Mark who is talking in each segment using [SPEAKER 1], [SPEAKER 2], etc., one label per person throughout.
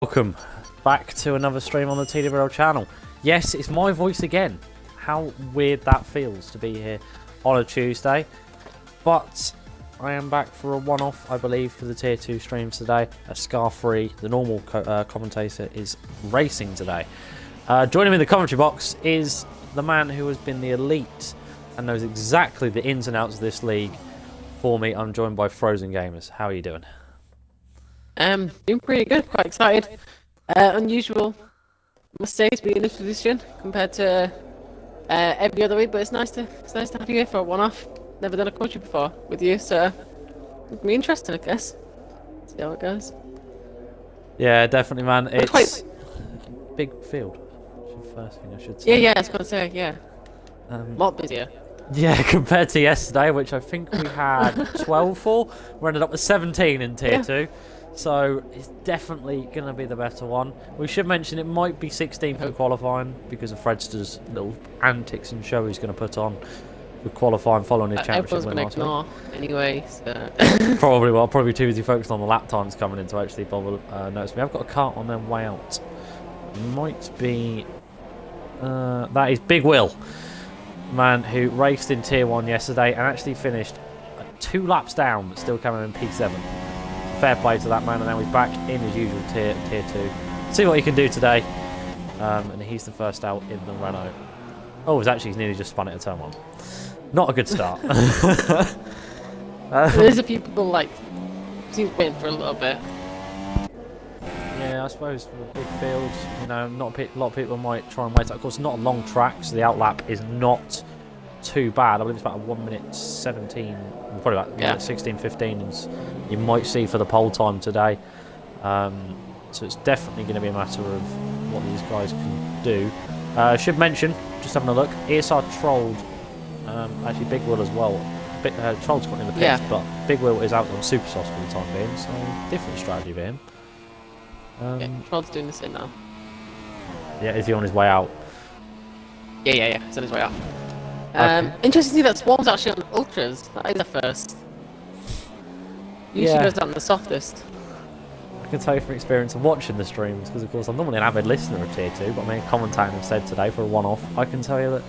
[SPEAKER 1] Welcome back to another stream on the TWRL channel. Yes, it's my voice again. How weird that feels to be here on a Tuesday. But I am back for a one-off, I believe, for the Tier 2 streams today. A scar-free, the normal commentator is racing today. Joining me in the commentary box is the man who has been the elite and knows exactly the ins and outs of this league for me. I'm joined by Frozen Gamers. How are you doing?
[SPEAKER 2] Doing pretty good, quite excited. Unusual mistakes being in this position compared to every other week, but it's nice to have you here for a one-off. Never done a country before with you, so it'll be interesting, I guess. See how it goes.
[SPEAKER 1] Yeah, definitely, man. It's
[SPEAKER 2] quite
[SPEAKER 1] big field. That's the first thing I should say.
[SPEAKER 2] Yeah, I was gonna say, yeah. A lot busier.
[SPEAKER 1] Yeah, compared to yesterday, which I think we had 12 for. We ended up with 17 in Tier 2. So it's definitely going to be the better one. We should mention it might be 16 for the qualifying because of Fredster's little antics and show he's going to put on for qualifying following his championship win last week.
[SPEAKER 2] Anyway, so.
[SPEAKER 1] Probably too busy focused on the lap times coming in to actually bother notice me. I've got a cart on their way out. Might be... that is Big Will. Man who raced in Tier 1 yesterday and actually finished 2 laps down but still coming in P7. Fair play to that man, and now he's back in his usual tier 2. See what he can do today. And he's the first out in the Renault. Oh, he's nearly just spun it at turn 1. Not a good start.
[SPEAKER 2] There's a few people like seem waiting for a little bit.
[SPEAKER 1] Yeah, I suppose for the big fields, you know, not a lot of people might try and wait. Of course, it's not a long track, so the outlap is not too bad. I believe it's about a 1 minute 17, probably about 1 minute 16, 15, and you might see for the pole time today. So it's definitely going to be a matter of what these guys can do. Should mention, just having a look, ESR trolled, actually Big Will as well. Trolled's got in the pits, but Big Will is out on super sauce for the time being, so different strategy for him.
[SPEAKER 2] Trolled's doing this in now.
[SPEAKER 1] Yeah, is he on his way out?
[SPEAKER 2] Yeah, he's on his way out.
[SPEAKER 1] Okay.
[SPEAKER 2] Interesting to see that Swarm's actually on ultras. That is a first. Usually goes down the softest.
[SPEAKER 1] I can tell you from experience of watching the streams, because of course I'm normally an avid listener of Tier 2, but I mean, commentating have said today for a one-off, I can tell you that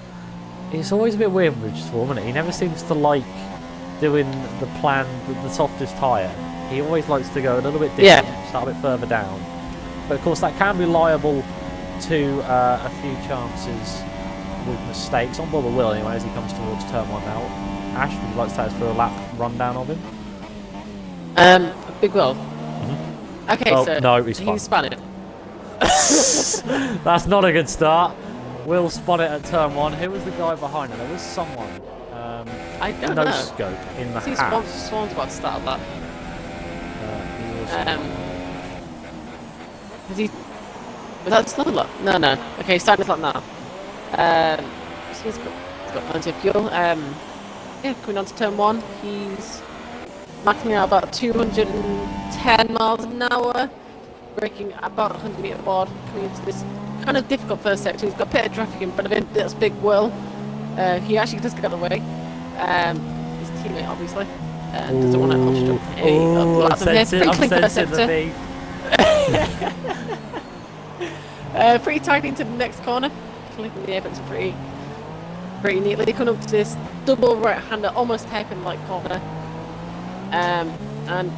[SPEAKER 1] it's always a bit weird with Swarm, isn't it? He never seems to like doing the plan with the softest tyre. He always likes to go a little bit different, start a bit further down. But of course that can be liable to a few chances with mistakes on Bobber Will anyway as he comes towards turn 1 now. Ash, would you like to take us for a lap rundown of him?
[SPEAKER 2] Big Will. Okay, so
[SPEAKER 1] no, he
[SPEAKER 2] spun it.
[SPEAKER 1] That's not a good start. Will spun it at turn 1. Who was the guy behind him? There was someone.
[SPEAKER 2] I don't know.
[SPEAKER 1] No scope in the house.
[SPEAKER 2] Swan's about to start that. Was that slow lap? No. Okay, he's starting his lap now. He's got plenty of fuel. Yeah, coming on to turn 1, he's maxing out about 210 miles an hour, braking about 100 metre board, coming into this kind of difficult first section. He's got a bit of traffic in front of him. That's Big Will. He actually does get out of the way. His teammate, obviously, doesn't want to obstruct
[SPEAKER 1] I'm sensing the beef.
[SPEAKER 2] Pretty tight into the next corner. Clicking the apex pretty neatly. Coming up to this double right-hander, almost hairpin-like corner. And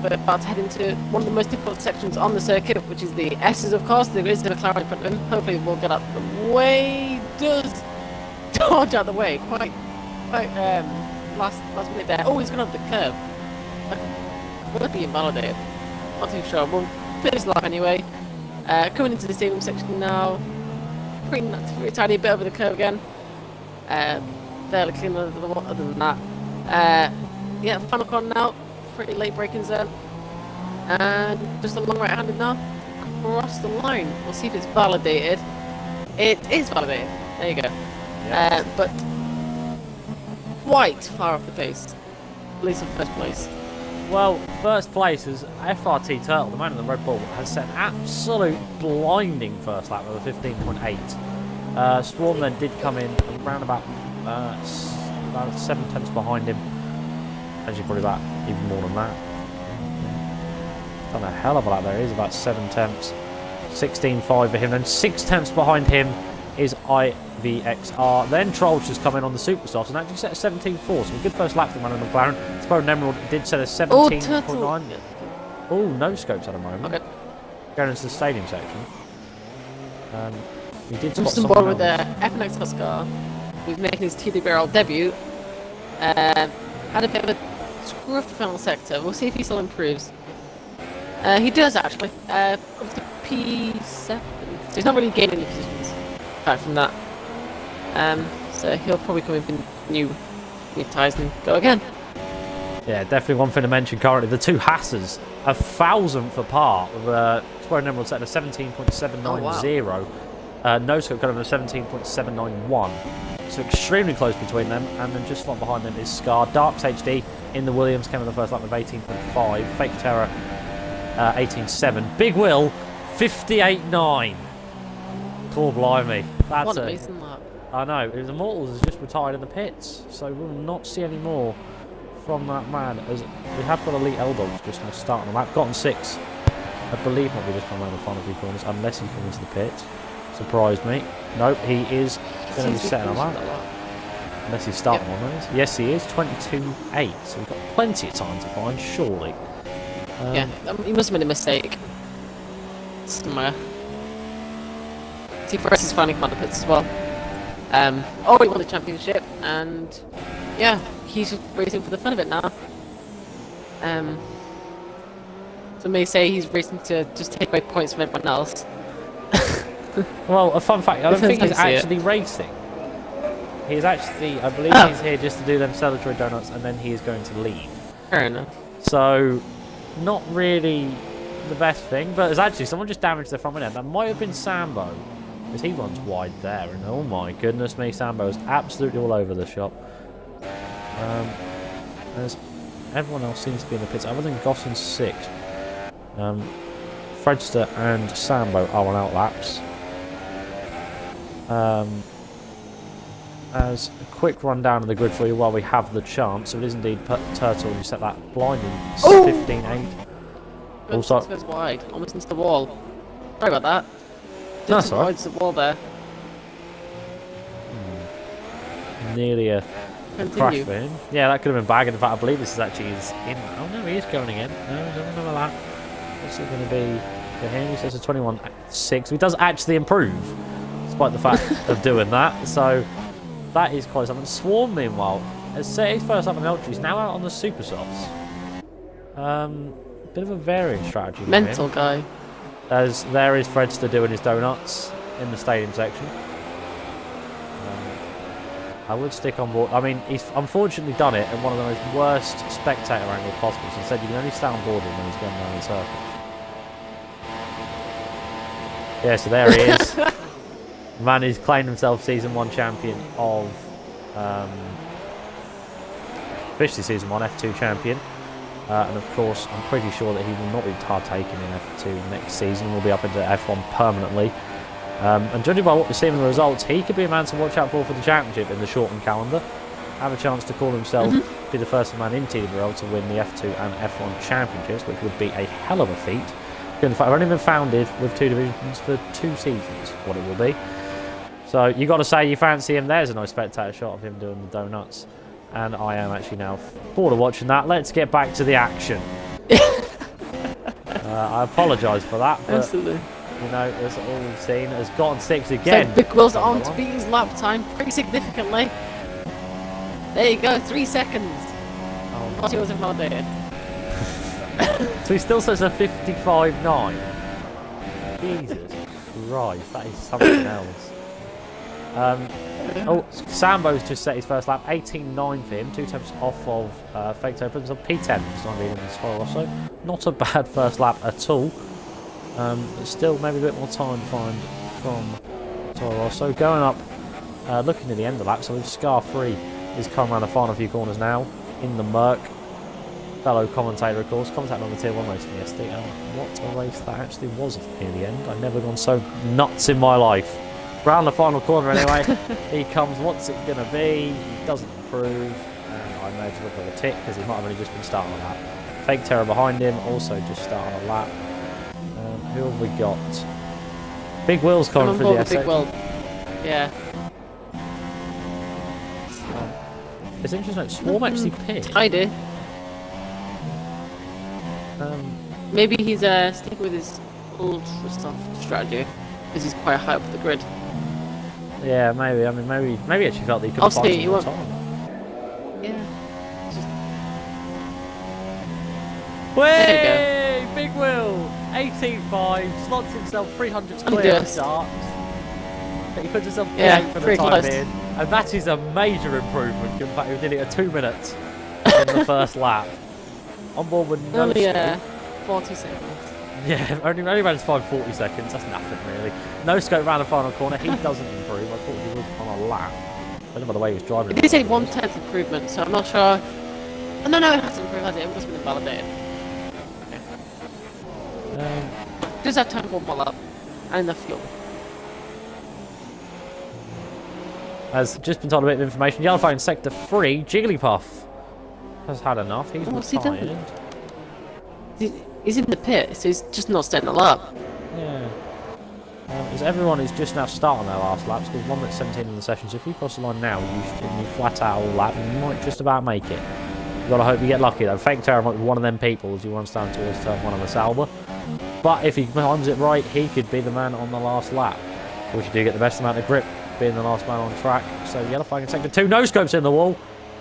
[SPEAKER 2] we're about to head into one of the most difficult sections on the circuit, which is the S's, of course. There is a McLaren in front of him. Hopefully we'll get out the way. Does dodge out the way. Quite last minute there. Oh, he's going up the curb. Will it be invalidated? Not too sure. We'll finish the lap anyway. Coming into the stadium section now. Pretty tiny bit over the curve again. Fairly clean other than that. Yeah, final corner now. Pretty late braking zone. And just a long right-handed now. Across the line. We'll see if it's validated. It is validated. There you go. Yep. But quite far off the pace. At least in first place.
[SPEAKER 1] Well, first place is FRT Turtle, the man in the Red Bull, has set an absolute blinding first lap with a 15.8. Swarm then did come in around about 7 tenths behind him. Actually, probably about even more than that. done a hell of a lap there. He's about 7 tenths. 16.5 for him. Then 6 tenths behind him is IVXR. Then Troll's just come in on the Superstars and actually set a 17.4. So a good first lap for the man in the McLaren. Sparrow Emerald did set a 17.9. Oh, no scopes at the moment.
[SPEAKER 2] Okay.
[SPEAKER 1] Going into the stadium section. He did spot
[SPEAKER 2] Just on board with the FNX Oscar. He's making his TWRL debut. Had a bit of a screw up the final sector. We'll see if he still improves. He does actually. Up to P7. So he's not really gaining any positions apart from that. So he'll probably come in with new tyres and go again.
[SPEAKER 1] Yeah, definitely one thing to mention currently. The two Hassers, 1,000th apart. With Sparrow Emerald set a 17.790. No scope got him a 17.791. So extremely close between them. And then just one behind them is Scar. Darks HD in the Williams came in the first lap with 18.5. Fake Terror 18.7. Big Will 58.9. Cool, blimey. That's
[SPEAKER 2] what an amazing lap.
[SPEAKER 1] I know. His Immortals has just retired in the pits. So we'll not see any more from that man. As we have got Elite L-Dogs just now starting the lap. Gotten 6. I believe might be just come around the final few corners unless he comes into the pit. Surprised me. Nope, he is going to be setting a lap. Unless he's starting one of those. Yes, he is. 22.8. So we've got plenty of time to find, surely.
[SPEAKER 2] Yeah, he must have made a mistake somewhere. TWRL is finally come out of the pits as well. Already won the championship, and yeah, he's just racing for the fun of it now. Some may say he's racing to just take away points from everyone else.
[SPEAKER 1] Well, a fun fact, I don't think he's actually racing. He's actually, I believe he's here just to do them celebratory donuts and then he is going to leave.
[SPEAKER 2] Fair enough.
[SPEAKER 1] So, not really the best thing, but there's actually someone just damaged the front end. That might have been Sambo, because he runs wide there, and oh my goodness me, Sambo is absolutely all over the shop. There's everyone else seems to be in the pits, other than Gossen's 6. Fredster and Sambo are on outlaps. As a quick rundown of the grid for you while we have the chance. So it is indeed Turtle who set that blinding 15.8. Also,
[SPEAKER 2] goes wide, almost into the wall. Sorry about that.
[SPEAKER 1] That's alright.
[SPEAKER 2] It's the wall there.
[SPEAKER 1] Nearly a crash for him. Yeah, that could have been bagged. In fact, I believe this is actually his in. Oh no, he is going again. No, he's on another lap. What's it going to be for him? He says a 21.6. He does actually improve, despite the fact of doing that. So that is close. And Swarm, meanwhile, has set his first up on the Ultra. He's now out on the Super Softs. Bit of a varying strategy.
[SPEAKER 2] Mental guy.
[SPEAKER 1] As there is Fredster doing his donuts in the stadium section. I would stick on board. I mean, he's unfortunately done it at one of the most worst spectator angles possible. So instead, you can only stay on board when he's going down the circle. Yeah, so there he is. Man who's claimed himself Season 1 champion of... officially Season 1 F2 champion. And of course, I'm pretty sure that he will not be partaking in F2 next season. We'll be up into F1 permanently. And judging by what we're seeing in the results, he could be a man to watch out for the championship in the shortened calendar. Have a chance to call himself, be the first man in TWRL to win the F2 and F1 championships, which would be a hell of a feat. In fact, I've only been founded with 2 divisions for 2 seasons, what it will be. So you got to say you fancy him. There's a nice spectator shot of him doing the donuts. And I am actually now bored of watching that. Let's get back to the action. I apologise for that, but
[SPEAKER 2] Absolutely.
[SPEAKER 1] you know, that's all we've seen. Has gotten 6 again.
[SPEAKER 2] So Big Will's on to beat his lap time pretty significantly. There you go, 3 seconds.
[SPEAKER 1] Oh,
[SPEAKER 2] What he was invalidated.
[SPEAKER 1] so he still says a 55.9. Jesus Christ, that is something else. Oh, Sambo's just set his first lap, 18.9 for him, 2 tenths off of Fake Opens on P10 for some reason in Sporosso. Not a bad first lap at all, but still maybe a bit more time to find from Sporosso. Going up, looking at the end of the lap, so Scar 3 is coming around the final few corners now in the Merc. Fellow commentator, of course, commentating on the Tier 1 race from yesterday. What a race that actually was near the end. I've never gone so nuts in my life. Round the final corner anyway, he comes, what's it going to be? He doesn't improve, and I know to look at the tick because he might have only just been starting on that. Fake Terror behind him, also just starting a lap. Who have we got? Big Will's coming through the S8.
[SPEAKER 2] Big Will. Yeah.
[SPEAKER 1] It's interesting. Swarm actually pit.
[SPEAKER 2] I do. Maybe he's sticking with his ultra soft strategy because he's quite high up the grid.
[SPEAKER 1] Yeah, maybe. I mean, maybe he actually felt that he could
[SPEAKER 2] Obviously,
[SPEAKER 1] find
[SPEAKER 2] he
[SPEAKER 1] some more
[SPEAKER 2] won't.
[SPEAKER 1] time.
[SPEAKER 2] Yeah.
[SPEAKER 1] Way! Big Will! 18.5, slots himself 300 clear of darts. But he puts himself P8 for the time
[SPEAKER 2] close.
[SPEAKER 1] being. And that is a major improvement. In fact, he did it at 2 minutes in the first lap. On board with no
[SPEAKER 2] Only
[SPEAKER 1] scope.
[SPEAKER 2] 40 seconds.
[SPEAKER 1] Yeah, only ran his 40 seconds. That's nothing really. No scope around the final corner. He doesn't improve. I thought he was on a lap. I don't know by the way he was driving.
[SPEAKER 2] It did say 1/10 improvement, so I'm not sure. Oh, no, it hasn't improved, has it? It must have been validated. Does have time for one more lap and the fuel.
[SPEAKER 1] Has just been told a bit of information. Yellowfire in sector 3, Jigglypuff has had enough. He's
[SPEAKER 2] What's he
[SPEAKER 1] retired.
[SPEAKER 2] done? He's in the pit, so he's just not staying the lap.
[SPEAKER 1] Yeah. As everyone is just now starting their last laps, because 1 minute 17 in the session. So if you cross the line now, you flat out all lap, you might just about make it. You've got to hope you get lucky though. Fake Terror might be one of them people as you want to stand towards turn 1 of the Sauber. But if he times it right, he could be the man on the last lap. Of course, you do get the best amount of grip being the last man on track. So Yellowfire in sector 2, no scopes in the wall.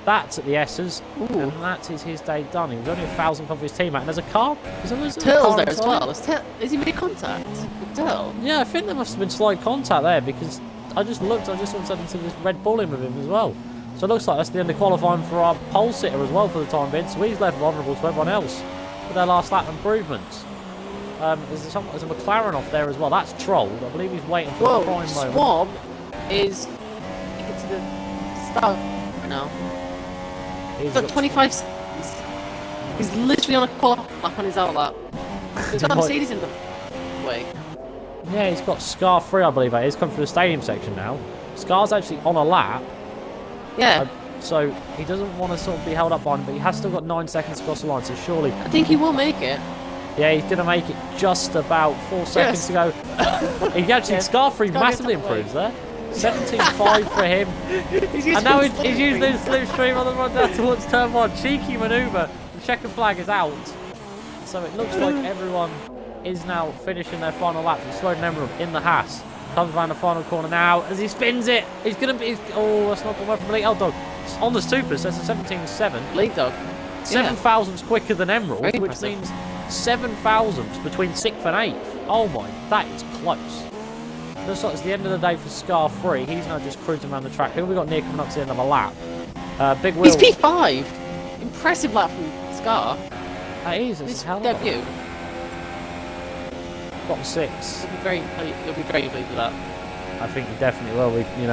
[SPEAKER 1] That's at the S's, and that is his day done. He was only 1,000th off his teammate, and there's a car.
[SPEAKER 2] Turtle's there as well. Is he made contact with Turtle?
[SPEAKER 1] Yeah, I think there must have been slight contact there because I just looked. I just saw something to this Red Bull in with him as well. So it looks like that's the end of qualifying for our pole sitter as well for the time being. So he's left vulnerable to everyone else for their last lap improvements. There's a McLaren off there as well. That's trolled. I believe he's waiting for the prime moment.
[SPEAKER 2] Swab is into the start right now. He's got 25 seconds. He's literally on a quad lap on his out lap. He's got Mercedes in the way.
[SPEAKER 1] Yeah, he's got Scar 3, I believe that is. Come through the stadium section now. Scar's actually on a lap.
[SPEAKER 2] Yeah.
[SPEAKER 1] So he doesn't want to sort of be held up by him, but he has still got 9 seconds across the line, so surely...
[SPEAKER 2] I think he will make it.
[SPEAKER 1] Yeah, he's going to make it just about 4 seconds to go. He actually, Scar 3 massively improves there. 17.5 for him. And now he's using the slipstream on the run down towards turn 1. Cheeky manoeuvre. The checker flag is out. So it looks like everyone is now finishing their final lap. Snowden Emerald in the Haas. Comes around the final corner now as he spins it. He's going to be... Oh, that's not the way from Elite L Dog. It's on the Supers, so it's a 17.7.
[SPEAKER 2] Late Dog.
[SPEAKER 1] 7 thousandths quicker than Emerald,
[SPEAKER 2] Very
[SPEAKER 1] which
[SPEAKER 2] impressive.
[SPEAKER 1] means 7 thousandths between 6th and 8th. Oh my, that is close. Looks like it's the end of the day for Scar 3. He's now just cruising around the track. Who have we got near coming up to the end of a lap? Big Will.
[SPEAKER 2] He's P5. Impressive lap from Scar.
[SPEAKER 1] That is. It's
[SPEAKER 2] His
[SPEAKER 1] a hell of a
[SPEAKER 2] debut.
[SPEAKER 1] Bottom 6.
[SPEAKER 2] He'll be very pleased with that.
[SPEAKER 1] I think he definitely will.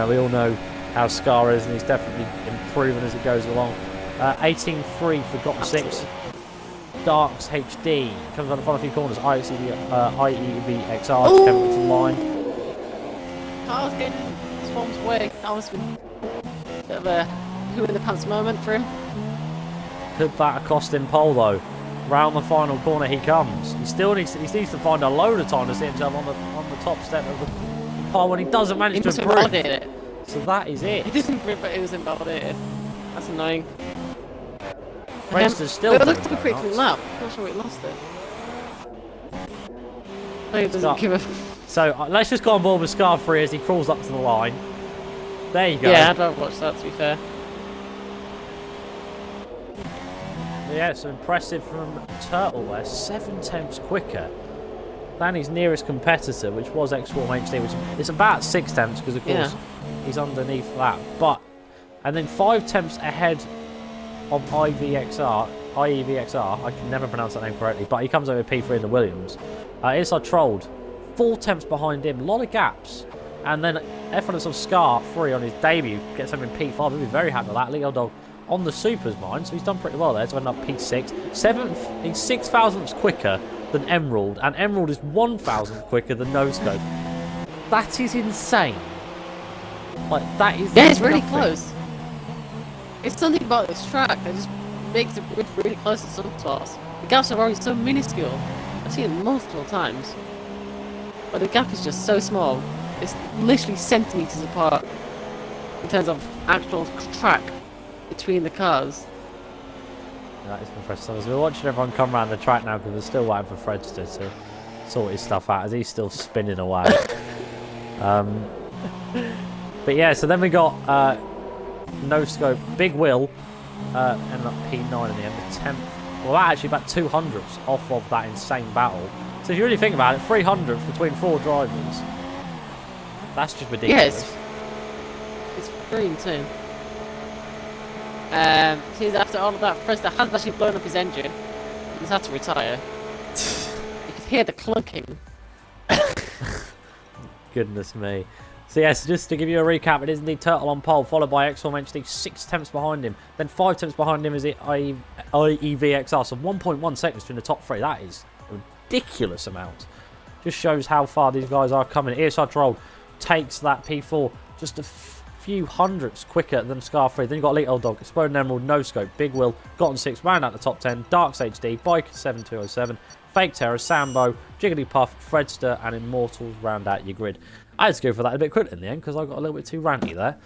[SPEAKER 1] We all know how Scar is, and he's definitely improving as it goes along. 18.3 for Bottom 6. Darks HD comes on the final few corners. IEV XR to come to the line.
[SPEAKER 2] Carl's getting Swarm's way. That was a bit of a who in the pants moment for him.
[SPEAKER 1] Could that cost him pole though? Round the final corner he comes. He needs to find a load of time to see himself on the top step of the pole when he doesn't manage
[SPEAKER 2] He
[SPEAKER 1] to
[SPEAKER 2] must have
[SPEAKER 1] improve.
[SPEAKER 2] invalidated it.
[SPEAKER 1] So that is it.
[SPEAKER 2] He didn't improve, but it was invalidated. That's annoying.
[SPEAKER 1] Racer's still
[SPEAKER 2] It
[SPEAKER 1] doing
[SPEAKER 2] looked like a pretty
[SPEAKER 1] donuts.
[SPEAKER 2] clean lap. Not sure he lost it. He doesn't give a...
[SPEAKER 1] So let's just go on board with Scar 3 as he crawls up to the line. There you go.
[SPEAKER 2] Yeah, I'd rather watch that, to be fair.
[SPEAKER 1] Yeah, so impressive from Turtle there. 7 tenths quicker than his nearest competitor, which was X-Form HD, which is about 6 tenths because, of course, he's underneath that. And then 5 tenths ahead of IEVXR. I can never pronounce that name correctly, but he comes over P3 in the Williams. It's trolled. 4 tenths behind him, a lot of gaps. And then F1 of Scar 3 on his debut gets him in P5. He'll be very happy with that. Leo Dog on the Supers mine, so he's done pretty well there to end up P6. 7th, he's 6 thousandths quicker than Emerald, and Emerald is 1 thousandth quicker than No Scope. That is insane. Like, that is.
[SPEAKER 2] Yeah, it's really
[SPEAKER 1] nothing.
[SPEAKER 2] close. It's something about this track that just makes it really close to some spots. The gaps are always so minuscule. I've seen it multiple times. But the gap is just so small. It's literally centimetres apart in terms of actual track between the cars.
[SPEAKER 1] That is impressive. So as we're watching everyone come around the track now, because we're still waiting for Fredster to sort his stuff out, as he's still spinning away. But yeah, so then we got No Scope, Big Will, ended up P9 in the end, the 10th. Well, actually about 200ths off of that insane battle. So if you really think about it, 300ths between 4 drivers. That's just ridiculous.
[SPEAKER 2] Yes, it's very insane. Seems after all of that, Fredster has actually blown up his engine. He's had to retire. You can hear the clunking.
[SPEAKER 1] Goodness me. So yes, just to give you a recap, it is indeed Turtle on pole, followed by X-Form HD 6 tenths behind him. Then 5 tenths behind him is the IEVXR. So 1.1 seconds between the top 3. That is a ridiculous amount. Just shows how far these guys are coming. TWRL takes that P4 just a few hundredths quicker than Scar3. Then you've got Elite Old Dog, Exploding Emerald, No Scope, Big Will, Gotten 6, round out the top 10, Darks HD, Bike 7207, Fake Terror, Sambo, Jigglypuff, Fredster, and Immortals round out your grid. I had to go for that a bit quicker in the end because I got a little bit too ranty there,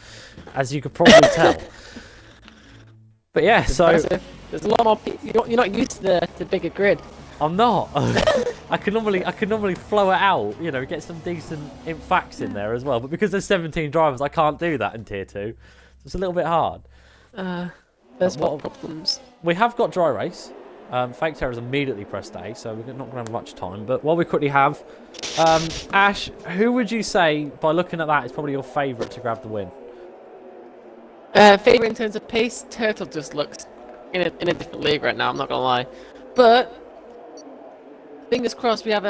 [SPEAKER 1] as you could probably tell. But yeah, so
[SPEAKER 2] there's a lot more. You're not used to the bigger grid.
[SPEAKER 1] I'm not. I can normally flow it out, you know, get some decent facts in there as well. But because there's 17 drivers, I can't do that in Tier 2. So it's a little bit hard.
[SPEAKER 2] There's what problems.
[SPEAKER 1] We have got Dry Race. Fake Terror's immediately pressed A, so we're not going to have much time. But while we quickly have, Ash, who would you say, by looking at that, is probably your favourite to grab the win?
[SPEAKER 2] Favourite in terms of pace, Turtle just looks in a different league right now, I'm not going to lie. But fingers crossed we have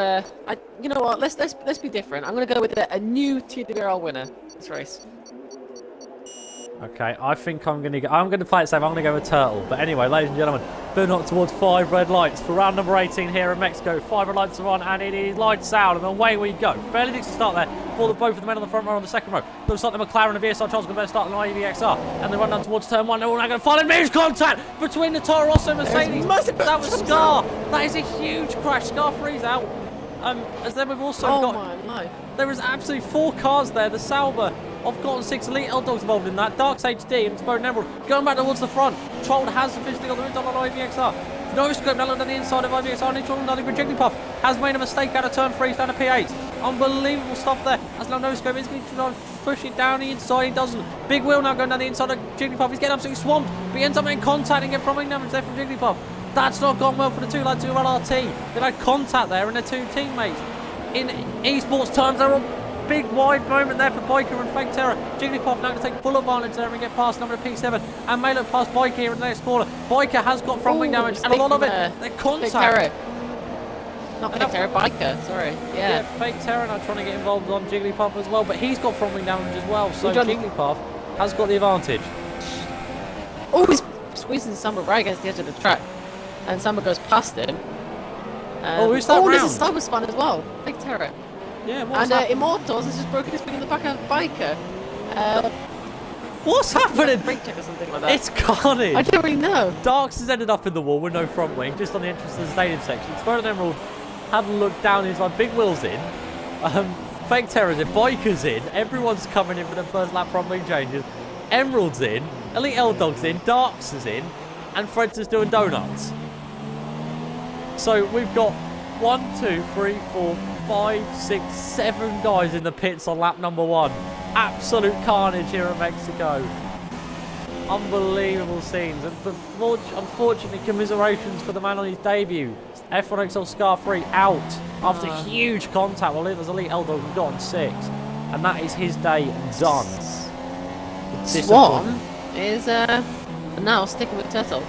[SPEAKER 2] you know what, let's be different. I'm going to go with a new TWRL winner this race.
[SPEAKER 1] Okay, I think I'm going to play it safe. I'm going to go with Turtle. But anyway, ladies and gentlemen, burn up towards 5 red lights for round number 18 here in Mexico. 5 red lights are on, and it is lights out, and away we go. Barely needs to start there for both of the men on the front row on the second row. Looks like the McLaren and VSR Charles going to start an IEVXR, and they run down towards turn 1. They're all now going to follow moves contact between the Toro Rosso and Mercedes. That was Scar. That is a huge crash. Scar 3's out. As then we've also got. There is absolutely 4 cars there. The Sauber. I've gotten 6 Elite L-Dogs involved in that. Darks HD and Exploding Emerald going back towards the front. Troll has officially got the rid on IVXR. No Scope now on the inside of IVXR. And Troll nothing but Jigglypuff has made a mistake out of turn 3 down to P8. Unbelievable stuff there. As now No Scope is going to try and push it down the inside. He doesn't. Big Will now going down the inside of Jigglypuff. He's getting absolutely swamped. But he ends up making contact and getting from damage there from Jigglypuff. That's not gone well for the 2LT. They've had contact there and their 2 teammates. In esports terms, they're all big wide moment there for Biker and Fake Terror. Jigglypuff now going to take full advantage there and get past number P7 and may look past Biker here in the next corner. Biker has got front wing damage and a lot of it. They're contact.
[SPEAKER 2] Not Fake Terror, Biker, sorry. Yeah,
[SPEAKER 1] Fake Terror now trying to get involved on Jigglypuff as well, but he's got front wing damage as well, so Jigglypuff has got the advantage.
[SPEAKER 2] Oh, he's squeezing Samba right against the edge of the track, and Samba goes past him.
[SPEAKER 1] Who's that round?
[SPEAKER 2] There's a Samba spun as well. Fake Terror.
[SPEAKER 1] Yeah,
[SPEAKER 2] and Immortals has just broken his wing in the back of Biker.
[SPEAKER 1] What's happening?
[SPEAKER 2] Brake check or something like that.
[SPEAKER 1] It's carnage.
[SPEAKER 2] I don't really know.
[SPEAKER 1] Darks has ended up in the wall with no front wing, just on the entrance to the stadium section. Exploding Emerald had a look down his like Big Will's in. Fake Terror's in, Biker's in, everyone's coming in for the first lap front wing changes. Emerald's in, Elite L-Dog's in, Darks is in, and Fred's is doing donuts. So we've got 1, 2, 3, 4, 5, 6, 7 guys in the pits on lap number 1. Absolute carnage here in Mexico. Unbelievable scenes. And unfortunately, commiserations for the man on his debut. F1XL Scar 3 out after huge contact. Well, there's Elite L-Dog who got on 6. And that is his day done.
[SPEAKER 2] Swan is now sticking with Turtle.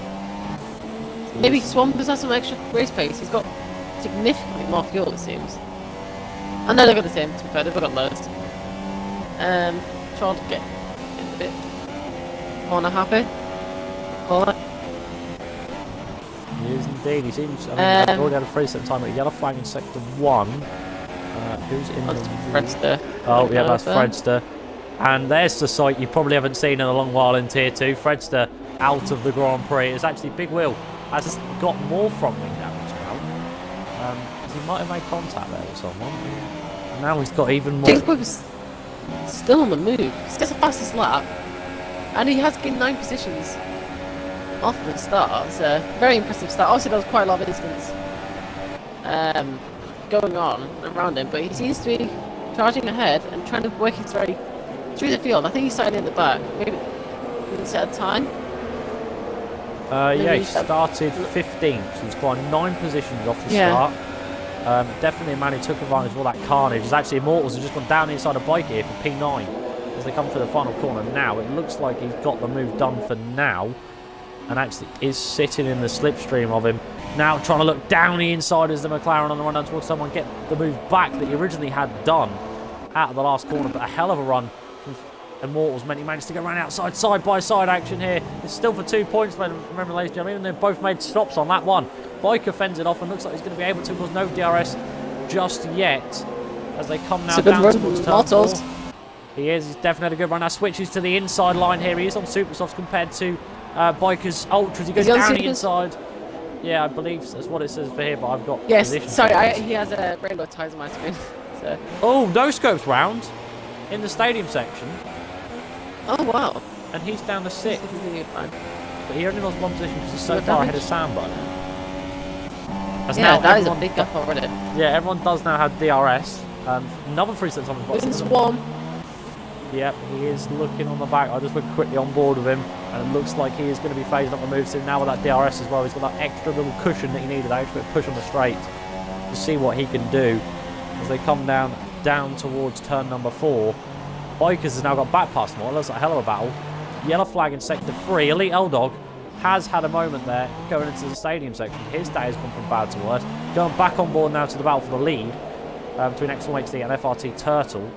[SPEAKER 2] Maybe Swan does have some extra race pace. He's got significantly more fuel, it seems. I know they've got the same, to be fair, they've got loads. Trying to get in a bit. Corner happy. Corner.
[SPEAKER 1] He is indeed. He seems. I mean, I've already had a free set time at yellow flag in sector 1. Who's in
[SPEAKER 2] that's Fredster.
[SPEAKER 1] Oh, yeah, that's Fredster. And there's the sight you probably haven't seen in a long while in Tier 2. Fredster out of the Grand Prix. It's actually Big Will has got more front wing damage. he might have made contact there with someone. And now he's got even more.
[SPEAKER 2] James Boyko's still on the move. He's got the fastest lap, and he has gained 9 positions off the start. It's a very impressive start. Obviously, there was quite a lot of distance going on around him, but he seems to be charging ahead and trying to work his way through the field. I think he started in the back. Maybe he didn't set a time.
[SPEAKER 1] Yeah, he started 15th, so he's climbed 9 positions off the start. Definitely a man who took advantage of all that carnage. There's actually Immortals have just gone down inside a bike here for P9 as they come to the final corner now. It looks like he's got the move done for now and actually is sitting in the slipstream of him. Now trying to look down the inside as the McLaren on the run down towards someone, get the move back that he originally had done out of the last corner, but a hell of a run. Immortals meant he managed to go around outside side-by-side action here. It's still for 2 points, but remember, ladies and gentlemen, even though they've both made stops on that one. Biker fends it off and looks like he's going to be able to, because no DRS just yet as they come now down towards turn 4. He's definitely had a good run. Now switches to the inside line here. He is on Supersofts compared to Biker's Ultras. He goes down the inside. Yeah, I believe that's what it says for here, but I've got
[SPEAKER 2] Yes, sorry, he has a rainbow ties on my screen. So.
[SPEAKER 1] Oh, no scopes round in the stadium section.
[SPEAKER 2] Oh, wow.
[SPEAKER 1] And he's down to 6th. But he only lost 1 position because he's so far ahead of Samba.
[SPEAKER 2] Yeah, that is a big gap already.
[SPEAKER 1] Yeah, everyone does now have DRS. Another 3 cents on his box.
[SPEAKER 2] Losing Swarm.
[SPEAKER 1] Yep, he is looking on the back. I just went quickly on board with him, and it looks like he is going to be phasing up the moves in now with that DRS as well. He's got that extra little cushion that he needed, that extra push on the straight to see what he can do as they come down towards turn number 4. Bikers has now got back past more. It looks like a hell of a battle. Yellow flag in sector 3. Elite L-Dog has had a moment there going into the stadium section. His day has gone from bad to worse. Going back on board now to the battle for the lead between X1HD and FRT Turtle.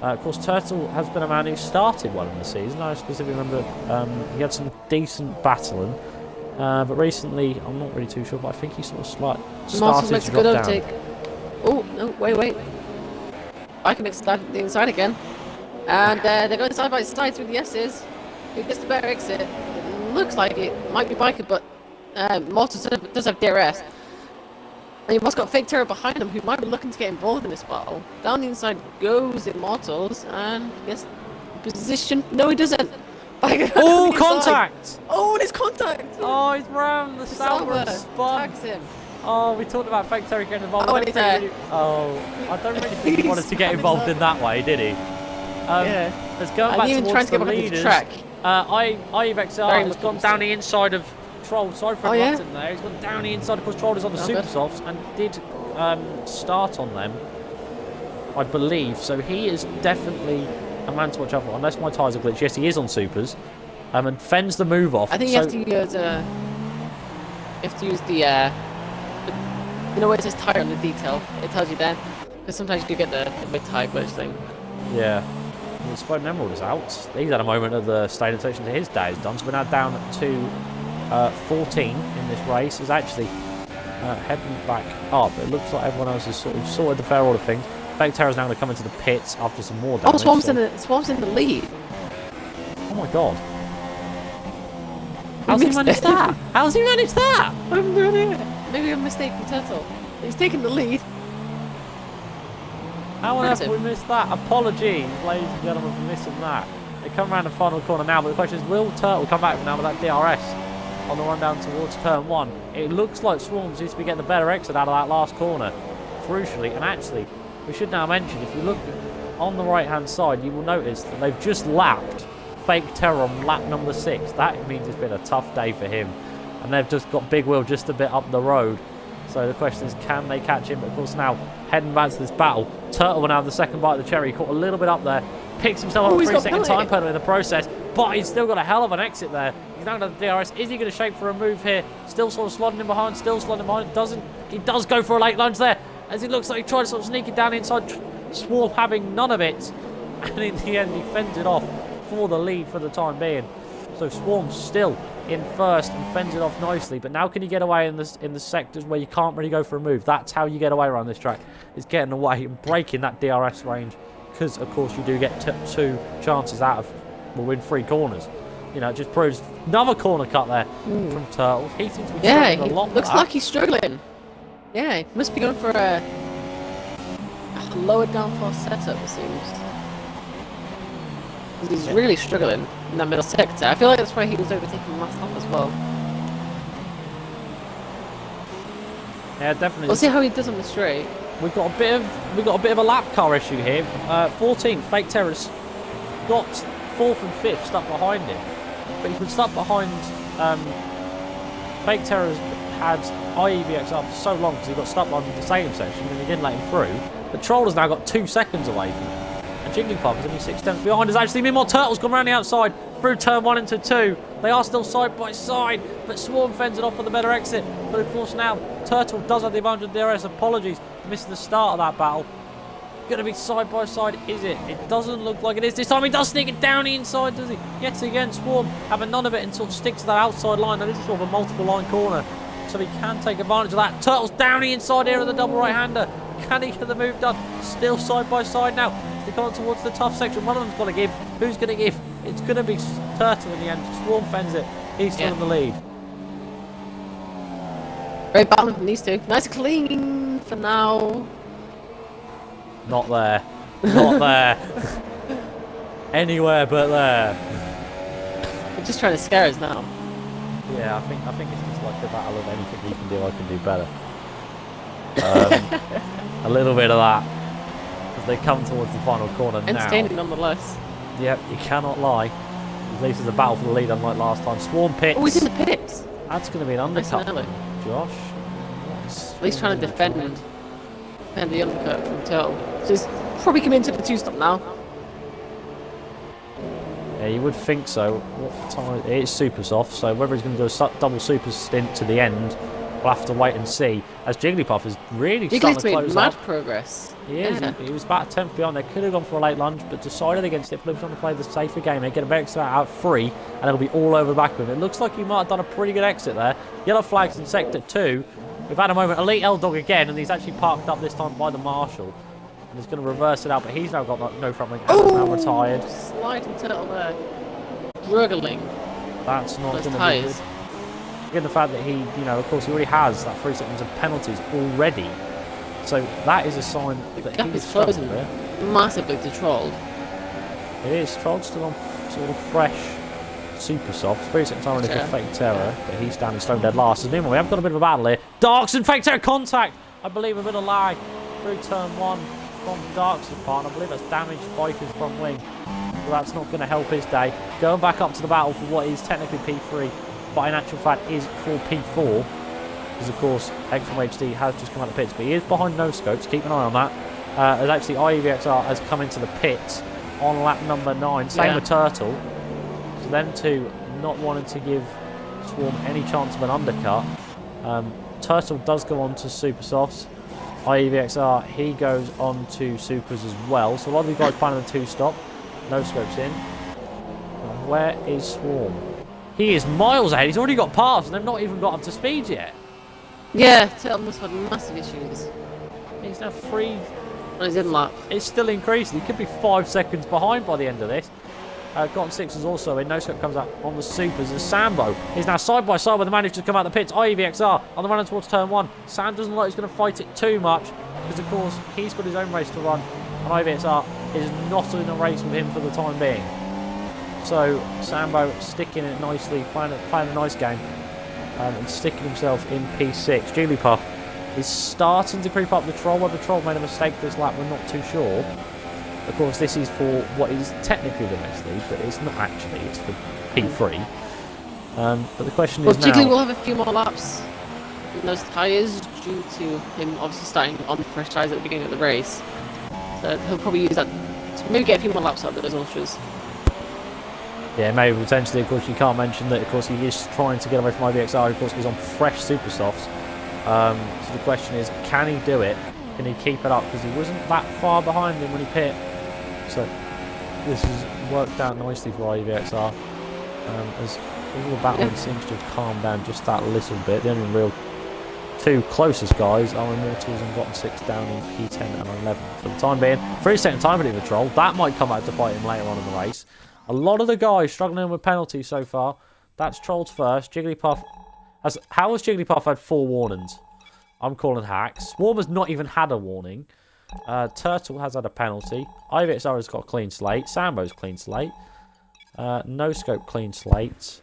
[SPEAKER 1] Of course, Turtle has been a man who started well in the season. I specifically remember he had some decent battling. But recently, I'm not really too sure, but I think he sort of started
[SPEAKER 2] makes
[SPEAKER 1] to
[SPEAKER 2] a good
[SPEAKER 1] drop
[SPEAKER 2] overtake.
[SPEAKER 1] down.
[SPEAKER 2] Oh, no, wait. I can start the inside again. And they're going side by side through the S's. Who gets the better exit? It looks like it might be Biker, but Mortis does have DRS. And you've also got Fake Terror behind him, who might be looking to get involved in this battle. Down the inside goes Immortals, and gets position. No, he doesn't.
[SPEAKER 1] Oh, contact!
[SPEAKER 2] Oh, and it's contact!
[SPEAKER 1] Oh, he's round the Sauber and spun.
[SPEAKER 2] Tags him.
[SPEAKER 1] Oh, we talked about Fake Terry getting involved.
[SPEAKER 2] Oh,
[SPEAKER 1] I don't really think he wanted to get involved in that way, did he?
[SPEAKER 2] Yeah.
[SPEAKER 1] Let's go back
[SPEAKER 2] even trying
[SPEAKER 1] towards
[SPEAKER 2] to get
[SPEAKER 1] the
[SPEAKER 2] back onto
[SPEAKER 1] leaders.
[SPEAKER 2] the track.
[SPEAKER 1] IVXR has gone down the inside of Troll. Sorry for interrupting there. He's gone down the inside of course. Troll is on the Supersofts and did start on them, I believe. So he is definitely a man to watch out for. Unless my tyres are glitched. Yes, he is on Supers. And fends the move off.
[SPEAKER 2] I think you have to use the you know where it says tyre on the detail. It tells you then, because sometimes you do get the mid-tyre glitch thing.
[SPEAKER 1] Yeah. The Spoden Emerald is out. He's had a moment of the stadium section to his day is done. So we're now down to 14 in this race. Is actually heading back up. It looks like everyone else has sort of sorted the fair order things. Fake Terror's now going to come into the pits after some more damage.
[SPEAKER 2] Oh, Swarm's in the lead.
[SPEAKER 1] Oh my god. How's he managed that? How's he managed that?
[SPEAKER 2] I have no idea. Maybe a mistake from Turtle. He's taking the lead.
[SPEAKER 1] How on earth have we missed that? Apologies, ladies and gentlemen, for missing that. They come around the final corner now, but the question is, will Turtle come back now with that DRS on the run down towards turn 1? It looks like Swarm seems to be getting the better exit out of that last corner, crucially. And actually, we should now mention, if you look on the right-hand side, you will notice that they've just lapped Fake Terror on lap number 6. That means it's been a tough day for him. And they've just got Big Will just a bit up the road. So the question is, can they catch him? But of course now, heading back to this battle, Turtle will now have the second bite of the cherry. Caught a little bit up there. Picks himself up 3-second time penalty in the process. But he's still got a hell of an exit there. He's now got the DRS. Is he going to shape for a move here? Still sort of slotting him behind. He does go for a late lunge there. As it looks like he tried to sort of sneak it down inside. Swarm having none of it. And in the end, he fends it off for the lead for the time being. So Swarm's still in first and fends it off nicely, but now can you get away in the sectors where you can't really go for a move? That's how you get away around this track, is getting away and breaking that DRS range, because of course you do get 2 chances out of, well, win 3 corners. You know, it just proves another corner cut there from Turtle. He seems to be struggling a lot.
[SPEAKER 2] Looks like he's struggling. Yeah, he must be going for a lower downforce setup, it seems. 'Cause he's really struggling in that middle sector. I feel like that's why he was overtaking last lap as well.
[SPEAKER 1] Yeah, definitely.
[SPEAKER 2] We'll see how he does on the straight.
[SPEAKER 1] We've got a bit of a lap car issue here. 14 Fake Terrors got 4th and 5th stuck behind him, but he's been stuck behind. Fake Terrors had IEVXR for so long because he got stuck on the stadium section and he didn't let him through. The Troll has now got 2 seconds away from him. And Jigglypuff is only 6 tenths behind. There's actually more Turtles gone around the outside through turn 1 into 2. They are still side by side, but Swarm fends it off for the better exit. But of course now Turtle does have the advantage of DRS. Apologies for missing the start of that battle. Going to be side by side, is it? It doesn't look like it is. This time he does sneak it down the inside, does he? Yet again, Swarm having none of it and sort of sticks to that outside line. That is sort of a multiple line corner, so he can take advantage of that. Turtle's down the inside here of the double right-hander. Can he get the move done? Still side by side now. They're going towards the tough section. One of them's got to give. Who's going to give? It's going to be Turtle in the end. Swarm fends it. He's still in the lead.
[SPEAKER 2] Great battle from these two. Nice clean for now.
[SPEAKER 1] Not there. Not there. Anywhere but there.
[SPEAKER 2] They're just trying to scare us now.
[SPEAKER 1] Yeah, I think it's just like the battle of anything you can do, I can do better. A little bit of that. As they come towards the final corner now.
[SPEAKER 2] Entertaining nonetheless.
[SPEAKER 1] Yep, you cannot lie. At least it's a battle for the lead, unlike last time. Swarm pits.
[SPEAKER 2] Oh, he's in the pits.
[SPEAKER 1] That's going to be an undercut.
[SPEAKER 2] Nice.
[SPEAKER 1] Josh.
[SPEAKER 2] At least trying to defend the undercut from Turtle. So he's probably coming into the 2-stop now.
[SPEAKER 1] Yeah, you would think so. What time? It is super soft, so whether he's going to do a double super stint to the end, we'll have to wait and see. As Jigglypuff is really starting to close
[SPEAKER 2] mad
[SPEAKER 1] up.
[SPEAKER 2] progress.
[SPEAKER 1] He is.
[SPEAKER 2] Yeah.
[SPEAKER 1] He was about a 10th behind. They could have gone for a late lunge, but decided against it. Flips trying to play the safer game. They get a better exit out free, and it'll be all over the back of him. It looks like he might have done a pretty good exit there. Yellow flags in sector 2. We've had a moment. Elite L-Dog again, and he's actually parked up this time by the marshal. And he's going to reverse it out, but he's now got no front wing. And he's now retired.
[SPEAKER 2] Sliding Turtle there. Struggling.
[SPEAKER 1] That's not going to be
[SPEAKER 2] tyres.
[SPEAKER 1] good. Given the fact that he, of course, he already has that 3 seconds of penalties already. So that is a sign that
[SPEAKER 2] Gap
[SPEAKER 1] he's
[SPEAKER 2] is closing
[SPEAKER 1] there.
[SPEAKER 2] massively to Troll.
[SPEAKER 1] It is. Troll's still on sort of fresh, super soft. 3 seconds only for Fake Terror, but he's standing stone dead last. As meanwhile, we have got a bit of a battle here. Darks and Fake Terror contact. I believe a bit of lag through turn 1 from Darks' part. I believe that's damaged Biker's front wing. So that's not going to help his day. Going back up to the battle for what is technically P3, but in actual fact is for P4. Because of course, Egg from HD has just come out of the pits, but he is behind no scopes. Keep an eye on that. As actually IEVXR has come into the pits on lap number 9. Same with Turtle. So them two not wanting to give Swarm any chance of an undercut. Turtle does go on to Super Softs. IEVXR, he goes on to Supers as well. So a lot of these guys planning a 2-stop. No scopes in. And where is Swarm? He is miles ahead. He's already got past and they've not even got up to speed yet.
[SPEAKER 2] Yeah, Turtle must have had massive issues.
[SPEAKER 1] He's now 3.
[SPEAKER 2] On his in lap.
[SPEAKER 1] It's still increasing. He could be 5 seconds behind by the end of this. Gotten 6s also in. No scope comes up on the Supers as Sambo is now side by side with the manager to come out the pits. IEVXR on the run towards turn 1. Sam doesn't look like he's going to fight it too much because of course he's got his own race to run and IEVXR is not in a race with him for the time being. So Sambo sticking it nicely, playing a nice game and sticking himself in P6. Jigglypuff is starting to creep up the Troll. Whether the Troll made a mistake this lap, we're not too sure. Of course, this is for what is technically the next lead, but it's not actually. It's for P3. But the question is now...
[SPEAKER 2] Jiggly will have a few more laps in those tyres due to him obviously starting on fresh tyres at the beginning of the race. So he'll probably use that to maybe get a few more laps out of those ultras.
[SPEAKER 1] Yeah, maybe potentially. Of course, you can't mention that. Of course, he is trying to get away from IVXR. Of course, he's on fresh super softs. So the question is, can he do it? Can he keep it up? Because he wasn't that far behind him when he pit. So this has worked out nicely for IVXR. As all the battling seems to have calmed down just that little bit. The only real 2 closest guys are Immortals and Gotten 6 down in P10 and 11 for the time being. 3-second time limit of the Troll. That might come out to fight him later on in the race. A lot of the guys struggling with penalties so far. That's Troll's first. Jigglypuff. How has Jigglypuff had 4 warnings? I'm calling hacks. Swarm has not even had a warning. Turtle has had a penalty. IVXR has got a clean slate. Sambo's clean slate. No Scope clean slate.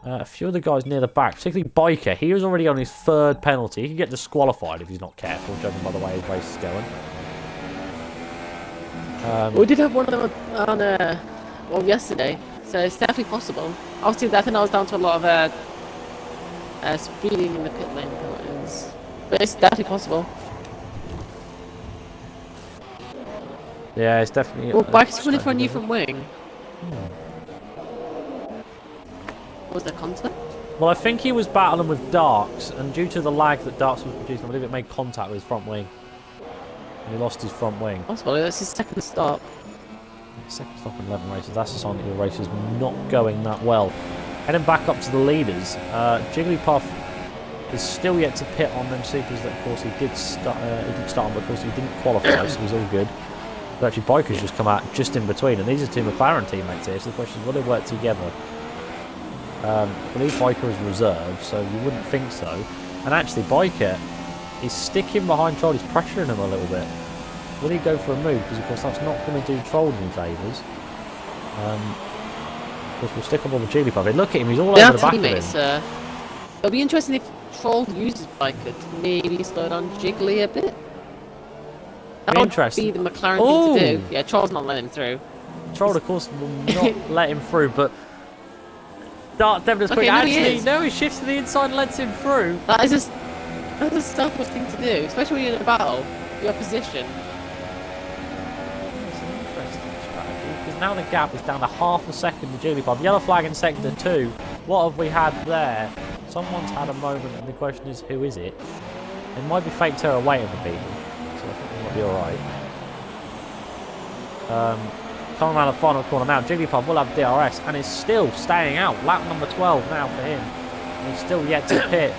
[SPEAKER 1] A few of the guys near the back, particularly Biker. He was already on his 3rd penalty. He can get disqualified if he's not careful, judging by the way his race is going.
[SPEAKER 2] We did have one of them on well, yesterday, so it's definitely possible. Obviously, I think that was down to a lot of speeding in the pit lane penalties, but it's definitely possible.
[SPEAKER 1] Yeah, it's definitely.
[SPEAKER 2] Well, Bike's running for a new front wing. Was there contact?
[SPEAKER 1] Well, I think he was battling with Darks, and due to the lag that Darks was producing, I believe it made contact with his front wing. And he lost his front wing.
[SPEAKER 2] Possible, that's his 2nd stop.
[SPEAKER 1] Second stop in 11 races. That's a sign that your race is not going that well. Heading back up to the leaders, Jigglypuff is still yet to pit on them supers that, of course, he did start on, but of course he didn't qualify, so he's all good. But actually, Biker's just come out just in between, and these are 2 McLaren teammates here, so the question is, will they work together? I believe Biker is reserved, so you wouldn't think so. And actually, Biker is sticking behind Troll. He's pressuring him a little bit. Will he go for a move? Because, of course, that's not going to do Troll any favours. Of course, we'll stick up on the Jigglypuff. Look at him, he's all over the back of him.
[SPEAKER 2] It'll be interesting if Troll uses Biker to maybe slow down Jiggly a bit. That would be the McLaren thing to do. Yeah, Troll's not letting him through.
[SPEAKER 1] Troll, of course, will not let him through, but Dark Devin's quick. Actually, no, he shifts to the inside and lets him through.
[SPEAKER 2] That's a selfish thing to do, especially when you're in a battle. Your position.
[SPEAKER 1] It's an interesting strategy, because now the gap is down to half a second to Jigglypuff. Yellow flag in sector 2. What have we had there? Someone's had a moment, and the question is, who is it? It might be Fake Terror waiting for people, so I think we might be alright. Coming around the final corner now, Jigglypuff will have DRS and is still staying out. Lap number 12 now for him. And he's still yet to pit.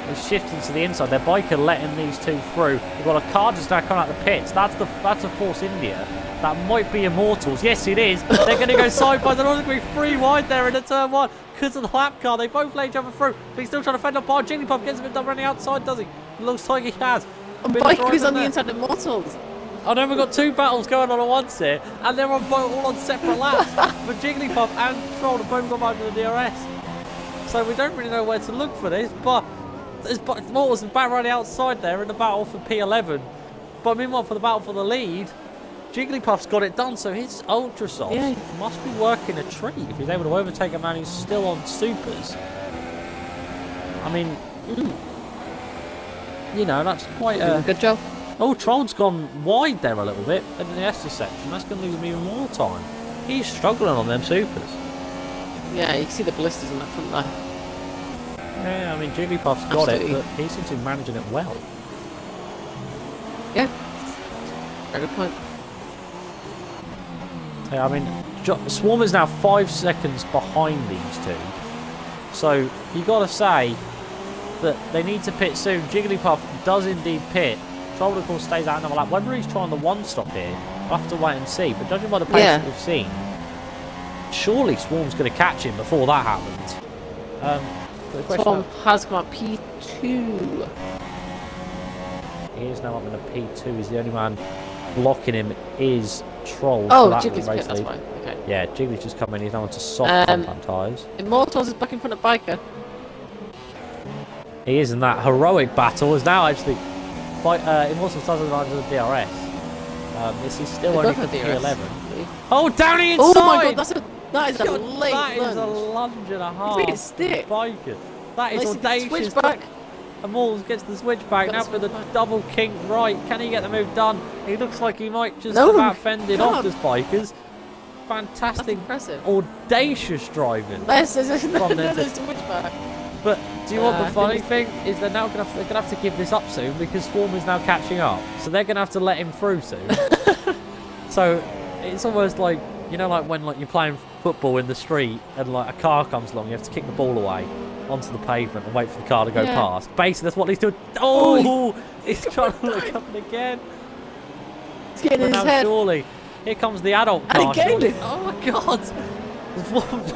[SPEAKER 1] He's shifting to the inside. Their Biker letting these 2 through. We've got a car just now coming out the pits. That's a Force India. That might be Immortals. Yes, it is. They're going to go side by side. They're going to be 3 wide there in a turn 1 because of the lap car. They both let each other through. But he's still trying to fend off bar. Jigglypuff gets a bit done running outside, does he? Looks like he has.
[SPEAKER 2] Biker's on the inside of Immortals.
[SPEAKER 1] I know we've got 2 battles going on at once here, and they're all on separate laps. But Jigglypuff and Troll have both gone over the DRS. So we don't really know where to look for this, but there's Mortals and back right outside there in the battle for P11. But meanwhile, for the battle for the lead, Jigglypuff's got it done, so his Ultrasoft must be working a treat if he's able to overtake a man who's still on supers. I mean, you know, that's quite a
[SPEAKER 2] good job.
[SPEAKER 1] Oh, Troll's gone wide there a little bit in the Estes section. That's going to lose him even more time. He's struggling on them supers.
[SPEAKER 2] Yeah, you can see the blisters in the front there.
[SPEAKER 1] Yeah, I mean, Jigglypuff's got it, but he seems to be managing it well.
[SPEAKER 2] Yeah. Very good point.
[SPEAKER 1] Yeah, I mean, Swarm is now 5 seconds behind these 2. So, you got to say that they need to pit soon. Jigglypuff does indeed pit. Troll, of course, stays out another lap. Whether he's trying the 1-stop here, we'll have to wait and see. But judging by the pace that we've seen, surely Swarm's going to catch him before that happens.
[SPEAKER 2] Swarm has got P2.
[SPEAKER 1] He is now up in a P2. He's the only man blocking him is Troll.
[SPEAKER 2] Oh, Jiggly's pit, that's fine. Okay.
[SPEAKER 1] Yeah, Jiggly's just come in. He's now onto soft contact tyres.
[SPEAKER 2] Immortals is back in front of Biker.
[SPEAKER 1] He is in that heroic battle. Is now actually... Immortals doesn't run to the DRS. This is still only for P11. Oh, down the inside!
[SPEAKER 2] Oh my god, that is a late lunge.
[SPEAKER 1] That is a lunge and a half.
[SPEAKER 2] It's stick.
[SPEAKER 1] Biker. That is audacious.
[SPEAKER 2] Switchback.
[SPEAKER 1] Immortals gets the switchback now for the double kink right. Can he get the move done? He looks like he might just about fended off this Bikers. Fantastic, audacious driving.
[SPEAKER 2] There's another switchback.
[SPEAKER 1] But do you want the funny thing is they're now gonna have to give this up soon because Swarm is now catching up, so they're gonna have to let him through soon. So it's almost like, you know, like when you're playing football in the street and like a car comes along, you have to kick the ball away onto the pavement and wait for the car to go past. Basically, that's what he's doing. Oh, he's trying to look up and again.
[SPEAKER 2] It's getting in his head.
[SPEAKER 1] Surely, here comes the adult car.
[SPEAKER 2] Again.
[SPEAKER 1] Oh my god.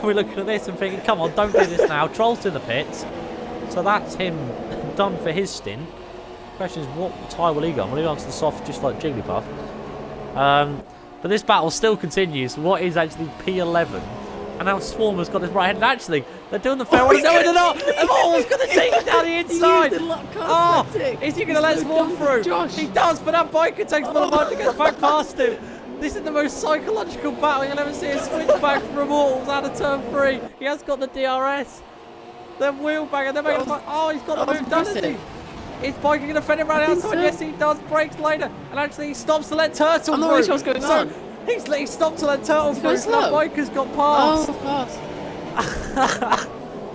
[SPEAKER 1] We're looking at this and thinking, come on, don't do this now. Troll's in the pits. So that's him done for his stint. question is, what tyre will he go on? Will he go onto the soft just like Jigglypuff? But this battle still continues. What is actually P11? And now Swarm has got his right hand. And actually, they're doing the fair one. No, they're not. Oh, he's going to take it down the inside. Oh, is he going to let Swarm through?
[SPEAKER 2] Josh.
[SPEAKER 1] He does, but that biker takes full advantage to get back past him. This is the most psychological battle you'll ever see. A switchback from Immortals out of turn 3. He has got the DRS. Then wheelbang, and then making oh, he's got the move, doesn't he? Is Biker going to fend him right outside? So. Yes, he does. Brakes later. And actually, he stops to let Turtle through.
[SPEAKER 2] I'm not really sure what's going on.
[SPEAKER 1] He stopped to let Turtle through. So Biker's got past.
[SPEAKER 2] Oh, of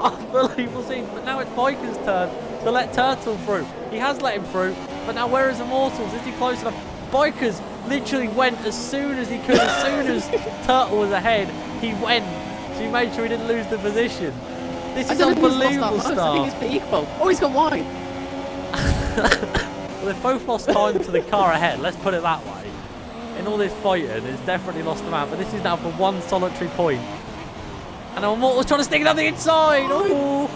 [SPEAKER 2] course.
[SPEAKER 1] Unbelievable scene. But now it's Biker's turn to let Turtle through. He has let him through. But now where is Immortals? Is he close enough? Biker's literally went as soon as he could. As soon as Turtle was ahead, he went. So he made sure he didn't lose the position. This is unbelievable stuff.
[SPEAKER 2] I think it's pretty equal. Oh, he's got wide.
[SPEAKER 1] Well, they've both lost time to the car ahead, let's put it that way. In all this fighting, it's definitely lost them out, but this is now for one solitary point. And now Immortal's trying to stick it on the inside! Oh!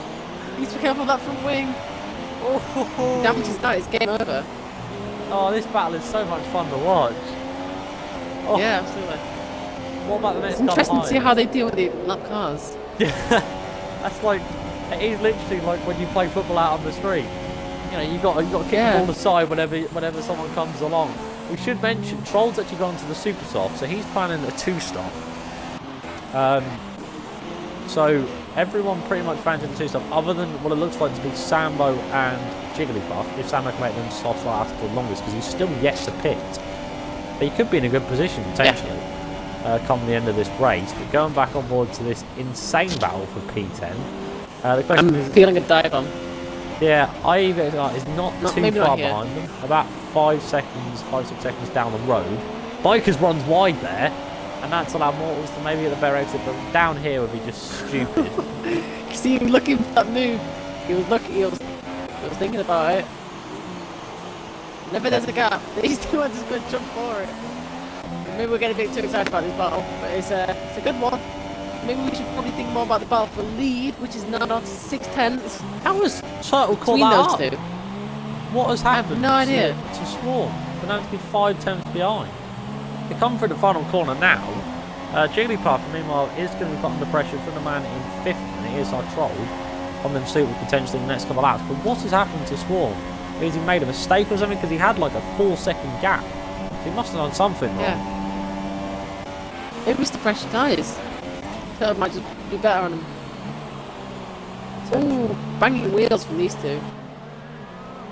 [SPEAKER 2] Needs to be careful of that front wing.
[SPEAKER 1] Oh!
[SPEAKER 2] Damages that, it's game over.
[SPEAKER 1] Oh, this battle is so much fun to watch. Oh.
[SPEAKER 2] Yeah, absolutely.
[SPEAKER 1] What about the next
[SPEAKER 2] It's interesting
[SPEAKER 1] car
[SPEAKER 2] to see how they deal with the lap cars.
[SPEAKER 1] Yeah, that's like, it is literally like when you play football out on the street. You know, you got to kick the ball aside whenever someone comes along. We should mention Troll's actually gone to the super soft, so he's planning a 2-stop. So everyone pretty much fans in the 2-stop, other than what it looks like to be Sambo and Jigglypuff. If Sambo can make them soft last for the longest, because he's still yet to pit, but he could be in a good position potentially come the end of this race. But going back on board to this insane battle for P10, the question is
[SPEAKER 2] feeling a dive on.
[SPEAKER 1] Yeah, IEVXR is not too far behind them. About 5 seconds, 5-6 seconds down the road. Bikers runs wide there, and that's allowed Mortals to maybe get the better exit, but down here would be just stupid.
[SPEAKER 2] See him looking for that move. He was looking, he was thinking about it. Whenever there's a gap, these two are just going to jump for it. Maybe we're getting a bit too excited about this battle, but it's a good one. Maybe we should probably think more about the battle for lead, which is now down to 6/10.
[SPEAKER 1] How was Turtle caught that up?
[SPEAKER 2] Those two?
[SPEAKER 1] What has happened
[SPEAKER 2] no idea.
[SPEAKER 1] to Swarm? For now to be 5 tenths behind. They come through the final corner now. Jigglypuff, meanwhile, is going to be put under pressure from the man in 5th, and it is our Troll. On them suit with potentially the next couple of laps. But what has happened to Swarm? Has he made a mistake or something? Because he had like a 4-second gap. So he must have done something wrong.
[SPEAKER 2] Yeah. Maybe it's the fresh tyres. Turtle might just do better on him. Ooh, banging wheels from these two.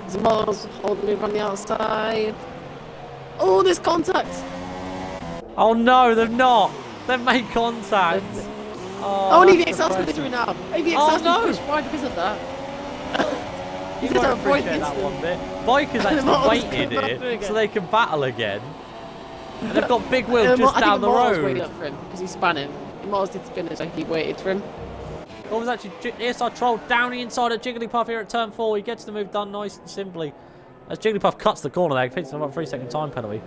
[SPEAKER 2] There's Miles holding me from the outside. Oh, there's contact!
[SPEAKER 1] Oh no, they've not! They've made contact!
[SPEAKER 2] Oh, and EVXR's coming through now! EVXR's
[SPEAKER 1] no!
[SPEAKER 2] pushed wide because of that.
[SPEAKER 1] You won't appreciate that one bit. Bikers actually waited here so they can battle again. And they've got big wheels just down the road.
[SPEAKER 2] Waited up for him because he's spanning. Miles did spin it, so he waited for him.
[SPEAKER 1] What was actually here's our Troll down the inside of Jigglypuff here at turn 4. He gets the move done nice and simply. As Jigglypuff cuts the corner there, he picks him up a 3-second time penalty.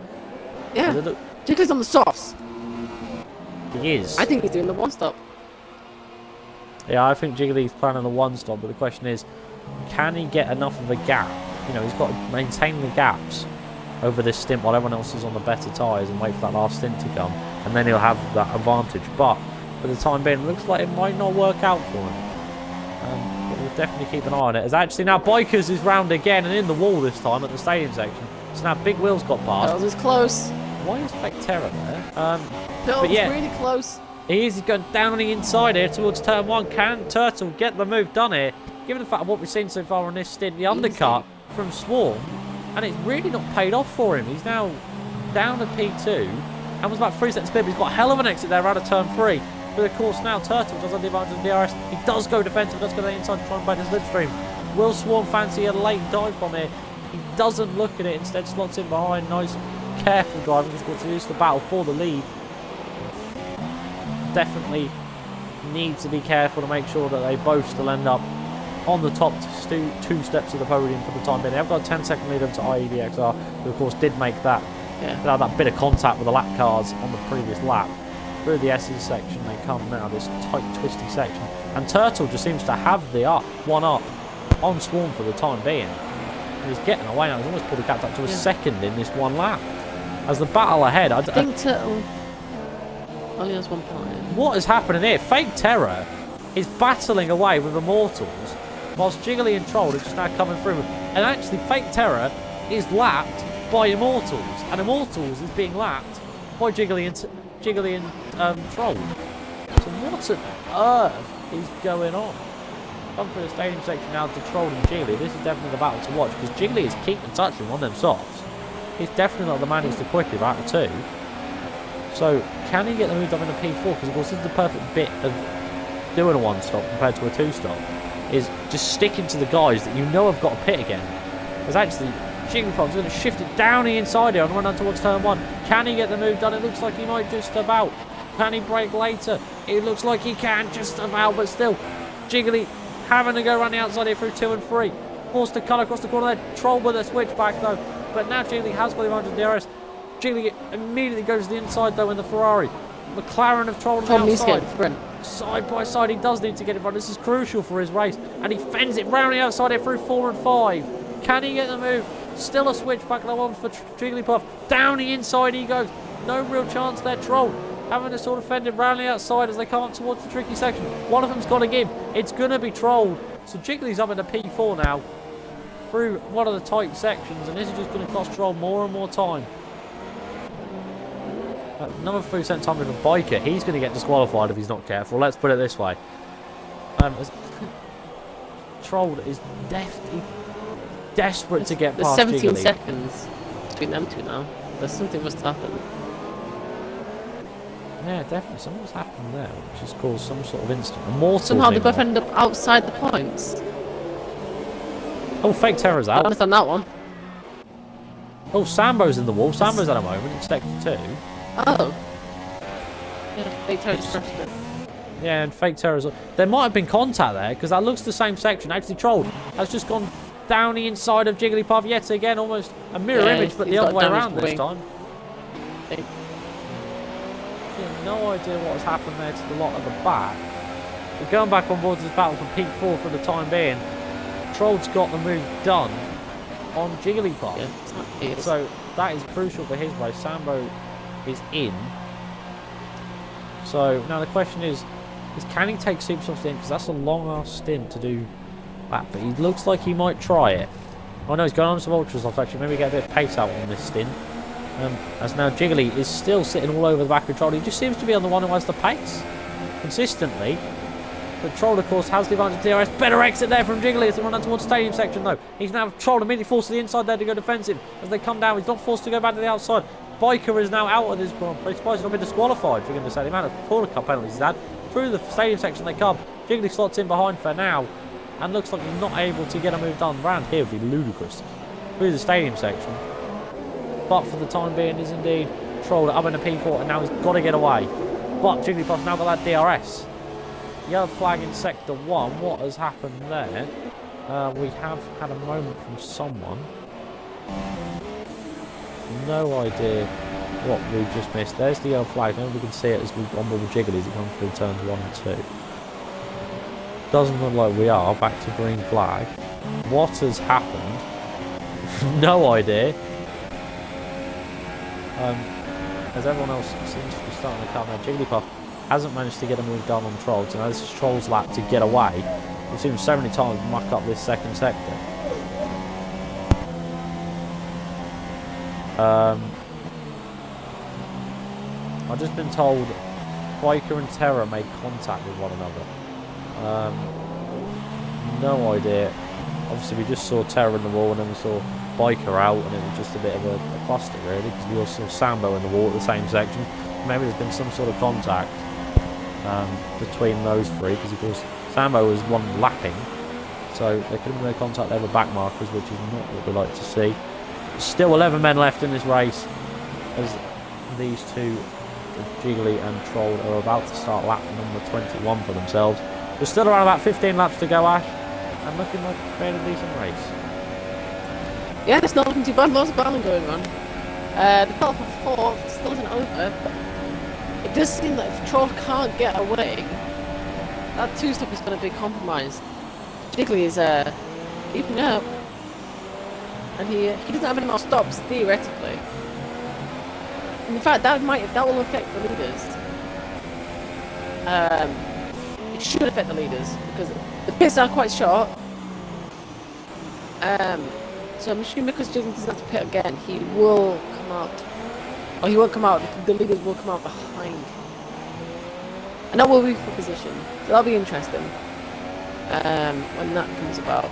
[SPEAKER 2] Yeah, Jiggly's on the softs.
[SPEAKER 1] He is.
[SPEAKER 2] I think he's doing the 1-stop.
[SPEAKER 1] Yeah, I think Jiggly's planning the 1-stop, but the question is, can he get enough of a gap? You know, he's got to maintain the gaps over this stint while everyone else is on the better tyres and wait for that last stint to come, and then he'll have that advantage. But for the time being, it looks like it might not work out for him. But we'll definitely keep an eye on it. As actually now Bikers is round again and in the wall this time at the stadium section. So now Big Will's got past.
[SPEAKER 2] That was close.
[SPEAKER 1] Why is Fake Terror there?
[SPEAKER 2] But yeah, really close.
[SPEAKER 1] He is going down on the inside here towards turn 1. Can Turtle get the move done here? Given the fact of what we've seen so far on this stint, the undercut from Swarm, and it's really not paid off for him. He's now down to P2 and was about 3 seconds clear, but he's got a hell of an exit there out of turn 3. But of course now Turtle does have the advantage of the DRS. He does go defensive, does go to the inside to try and break the slipstream. Will Swarm fancy a late dive bomb here? He doesn't look at it, instead slots in behind. Nice, careful driving. He's got to use the battle for the lead. Definitely need to be careful to make sure that they both still end up on the top 2 steps of the podium for the time being. They've got a 10-second lead up to IEVXR, who of course did make that that bit of contact with the lap cars on the previous lap. Through the S's section they come now, this tight twisty section, and Turtle just seems to have the one up on Swarm for the time being. He's getting away now. He's almost pulled the gap up to a second in this one lap. As the battle ahead, I
[SPEAKER 2] think Turtle only has 1 point.
[SPEAKER 1] What is happening here? Fake Terror is battling away with Immortals, whilst Jiggly and Troll are just now coming through. And actually, Fake Terror is lapped by Immortals, and Immortals is being lapped by Jiggly and Troll. So what on earth is going on? Come through the stadium section now to Troll and Jiggly. This is definitely the battle to watch, because Jiggly is keeping touching one of them softs. He's definitely not the man who's the quickest out of the two. So, can he get the move up in a P4? Because, of course, this is the perfect bit of doing a one-stop compared to a two-stop. Is just sticking to the guys that you know have got a pit again. Because actually, Jigglypuff's going to shift it down the inside here and run on towards turn 1. Can he get the move done? It looks like he might just about. Can he break later? It looks like he can just about, but still. Jiggly having to go around the outside here through 2 and 3. Forced to cut across the corner there. Troll with a switchback, though. But now Jiggly has got him under DRS. Jiggly immediately goes to the inside though in the Ferrari. McLaren have Troll on the outside. Side by side, he does need to get in front. This is crucial for his race. And he fends it round the outside here through 4 and 5. Can he get the move? Still a switchback though on for Jigglypuff. Down the inside he goes. No real chance there, Troll. Having to sort of fend it round the outside as they come up towards the tricky section. One of them's got to give. It's going to be Troll. So Jiggly's up in a P4 now. Through one of the tight sections, and this is just going to cost Troll more and more time. Another 3 time with a biker. He's going to get disqualified if he's not careful. Let's put it this way. Troll is desperate to get past Jiggly.
[SPEAKER 2] There's 17 seconds between them two now. There's something must happen.
[SPEAKER 1] Yeah, definitely. Something's happened there, which has caused some sort of incident. Immortals
[SPEAKER 2] somehow they both end up outside the points.
[SPEAKER 1] Oh, Fake Terror's out.
[SPEAKER 2] I understand that one.
[SPEAKER 1] Oh, Sambo's in the wall. Sambo's at a moment in sector 2.
[SPEAKER 2] Oh. Yeah, Fake Terror's crashed it.
[SPEAKER 1] Yeah, and Fake Terror's... There might have been contact there, because that looks the same section. Actually, Troll has just gone down the inside of Jigglypuff yet again. Almost a mirror image, but the other way around this time. No idea what has happened there to the lot at the back. We're going back on board to this battle for P4 for the time being. Troll's got the move done on Jigglypuff. Yeah, so that is crucial for his race. Sambo is in. So now the question is can he take Super Soft in? Because that's a long ass stint to do that. But he looks like he might try it. Oh no, he's going on some Ultra Soft actually. Maybe get a bit of pace out on this stint. As now Jiggly is still sitting all over the back of Troll. He just seems to be on the one who has the pace consistently. But Troll, of course, has the advantage DRS. Better exit there from Jiggly as they run down towards the stadium section, though. He's now Troll immediately forced to the inside there to go defensive. As they come down, he's not forced to go back to the outside. Biker is now out of this Grand Prix. Surprised he's not been disqualified, for goodness sake. The amount of corner cut penalties he's had. Through the stadium section they come. Jiggly slots in behind for now. And looks like he's not able to get a move done. Round here would be ludicrous. Through the stadium section. But for the time being is indeed Troll up in a P4 and now he's got to get away. But Jigglypuff's now got that DRS. Yellow flag in sector 1. What has happened there? We have had a moment from someone. No idea what we've just missed. There's the yellow flag. Now we can see it as we've gone with Jiggly as it comes through turns 1 and 2. Doesn't look like we are. Back to green flag. What has happened? No idea. As everyone else seems to be starting to come now, Jigglypuff hasn't managed to get a move done on Troll. So now this is Troll's lap to get away. We've seen him so many times muck up this second sector. I've just been told Biker and Terror made contact with one another. No idea. Obviously we just saw Terror in the wall and then we saw Biker out, and it was just a bit of a cluster really, because we also saw Sambo in the wall at the same section. Maybe there's been some sort of contact between those three, because of course Sambo was one lapping, so there could have been no contact there with back markers, which is not what we like to see. Still 11 men left in this race as these two, Jiggly and Troll, are about to start lap number 21 for themselves. There's still around about 15 laps to go, Ash, and looking like a fairly decent race.
[SPEAKER 2] Yeah, it's not looking too bad. Lots of battling going on. The battle for 4th still isn't over, but it does seem that if Troll can't get away, that 2-stop is going to be compromised. Jiggly is keeping up. and he doesn't have any more stops theoretically. And in fact, that will affect the leaders. It should affect the leaders because the pits are quite short. So I'm assuming because Jiggly doesn't have to pit again, he will come out. Or he won't come out. The leaders will come out behind, and that will be for position. So that'll be interesting when that comes about.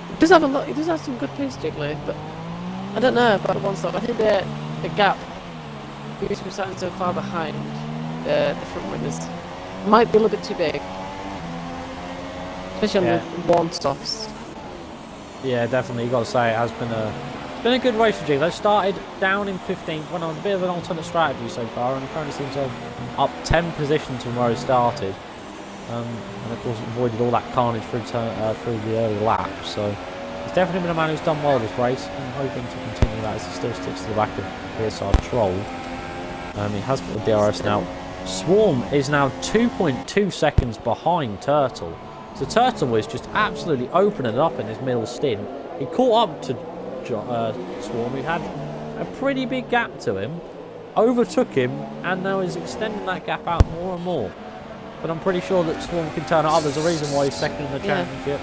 [SPEAKER 2] He does have a lot. He does have some good pace, Jiggly, but I don't know about the one stop. I think the gap because we're starting so far behind the front runners might be a little bit too big, especially on the one stops.
[SPEAKER 1] Yeah, definitely. You got to say it has been a good race for G. They started down in 15th, went on a bit of an alternate strategy so far, and currently seems to have up 10 positions from where he started. And of course avoided all that carnage through the early lap. So he's definitely been a man who's done well this race, and hoping to continue that as he still sticks to the back of TWRL. He has got the DRS now. Swarm is now 2.2 seconds behind Turtle. So Turtle was just absolutely opening it up in his middle stint. He caught up to Swarm, who had a pretty big gap to him, overtook him, and now is extending that gap out more and more. But I'm pretty sure that Swarm can turn it up. There's a reason why he's second in the championship.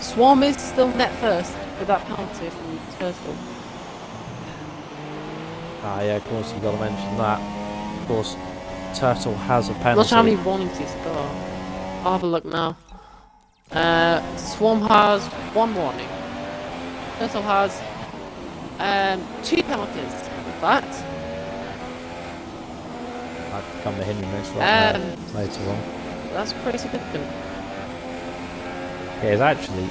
[SPEAKER 2] Swarm is still net first with that penalty from Turtle.
[SPEAKER 1] Yeah, of course, you've got to mention that. Of course, Turtle has a penalty.
[SPEAKER 2] I'm not sure how many warnings he's got. I'll have a look now. Swarm has 1 warning. Turtle has 2 penalties, in fact.
[SPEAKER 1] I can come to him in this later on.
[SPEAKER 2] That's pretty significant.
[SPEAKER 1] It is actually.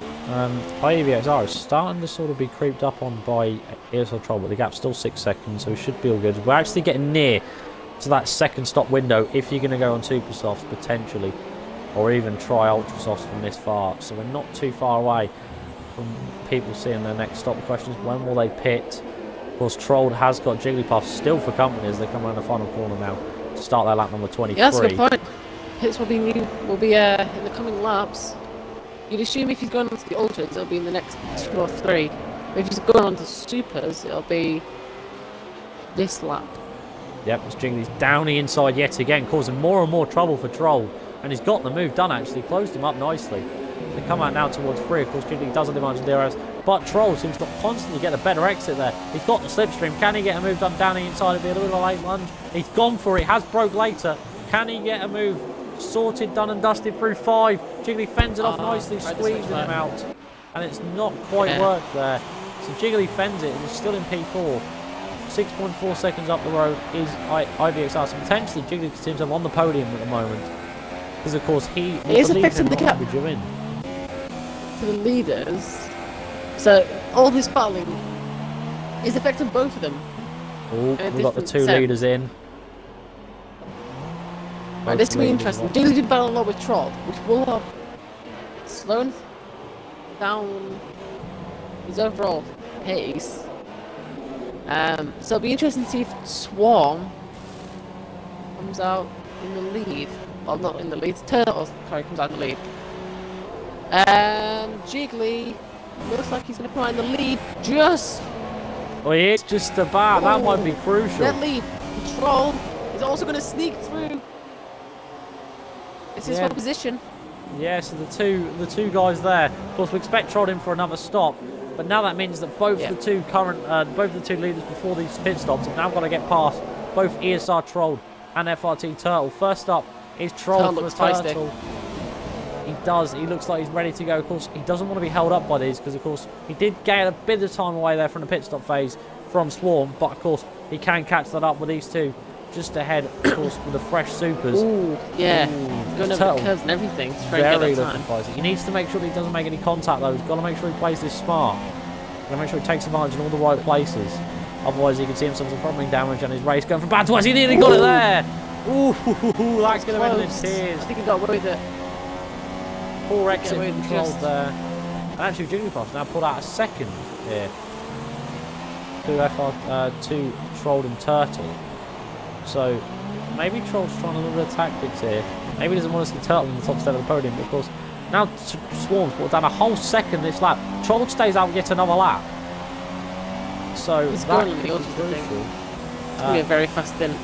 [SPEAKER 1] IEVXR is starting to sort of be creeped up on by ESL Troll, but the gap's still 6 seconds, so we should be all good. We're actually getting near to that second stop window if you're going to go on Super Softs potentially, or even try Ultra Softs from this far. So we're not too far away from people seeing their next stop. The question is, when will they pit? Of course, Trolled has got Jigglypuff still for company as they come around the final corner now to start their lap number 23.
[SPEAKER 2] Yeah, that's a good point. Pits will be in the coming laps. You'd assume if he's going on to the Ultras, it'll be in the next 2 or 3. But if he's going on to Supers, it'll be this lap.
[SPEAKER 1] Yep, it's Jiggly's down the inside yet again, causing more and more trouble for Troll. And he's got the move done actually, closed him up nicely. They come out now towards 3, of course Jiggly doesn't have much DRS, but Troll seems to constantly get a better exit there. He's got the slipstream, can he get a move done down the inside of it? A little late lunge, he's gone for it, has broke later. Can he get a move sorted, done and dusted through 5? Jiggly fends it off nicely, squeezing him out. And it's not quite worked there. So Jiggly fends it and is still in P4. 6.4 seconds up the road is IVXR, so potentially Jiggly seems himself on the podium at the moment. Because of course he
[SPEAKER 2] is affecting the gap
[SPEAKER 1] to
[SPEAKER 2] the leaders. So all this battling is affecting both of them.
[SPEAKER 1] Oh, we've got the 2 leaders in.
[SPEAKER 2] Right, this will be interesting. Jiggly did battle a lot with Troll, which will have slowed down his overall pace. So it'll be interesting to see if Swarm comes out in the lead. Well, not in the lead. Turtle comes out in the lead. Jiggly looks like he's going to come out in the lead. Just.
[SPEAKER 1] Oh, he is just about. That might be crucial.
[SPEAKER 2] That lead. Troll is also going to sneak through. It's his one position.
[SPEAKER 1] Yeah, so the two guys there. Of course, we expect Troll in for another stop, but now that means that both the two leaders before these pit stops have now got to get past both ESR Troll and FRT Turtle. First up is Troll for Turtle. He does. He looks like he's ready to go. Of course, he doesn't want to be held up by these because, of course, he did get a bit of time away there from the pit stop phase from Swarm, but of course he can catch that up with these two. Just ahead, of course, with the fresh supers.
[SPEAKER 2] Ooh, yeah. Going over the curves and everything.
[SPEAKER 1] Very looking feisty. He needs to make sure that he doesn't make any contact, though. He's got to make sure he plays this smart. Got to make sure he takes advantage in all the right places. Otherwise, he can see himself suffering damage and his race going from bad to worse. He nearly got it there. Ooh, that's going to end in tears.
[SPEAKER 2] I think he got away with it.
[SPEAKER 1] Poor exit controlled there. And actually, Jigglypuff now pulled out a second here. Two Trolled and Turtle. So maybe Troll's trying a little bit of tactics here. Maybe he doesn't want to see Turtle on the top step of the podium, but of course Now Swarms brought down a whole second this lap. Troll stays out and gets another lap. So
[SPEAKER 2] He's
[SPEAKER 1] that
[SPEAKER 2] going on the
[SPEAKER 1] is
[SPEAKER 2] ultras, I think.
[SPEAKER 1] crucial.
[SPEAKER 2] It's going to be a very fast stint.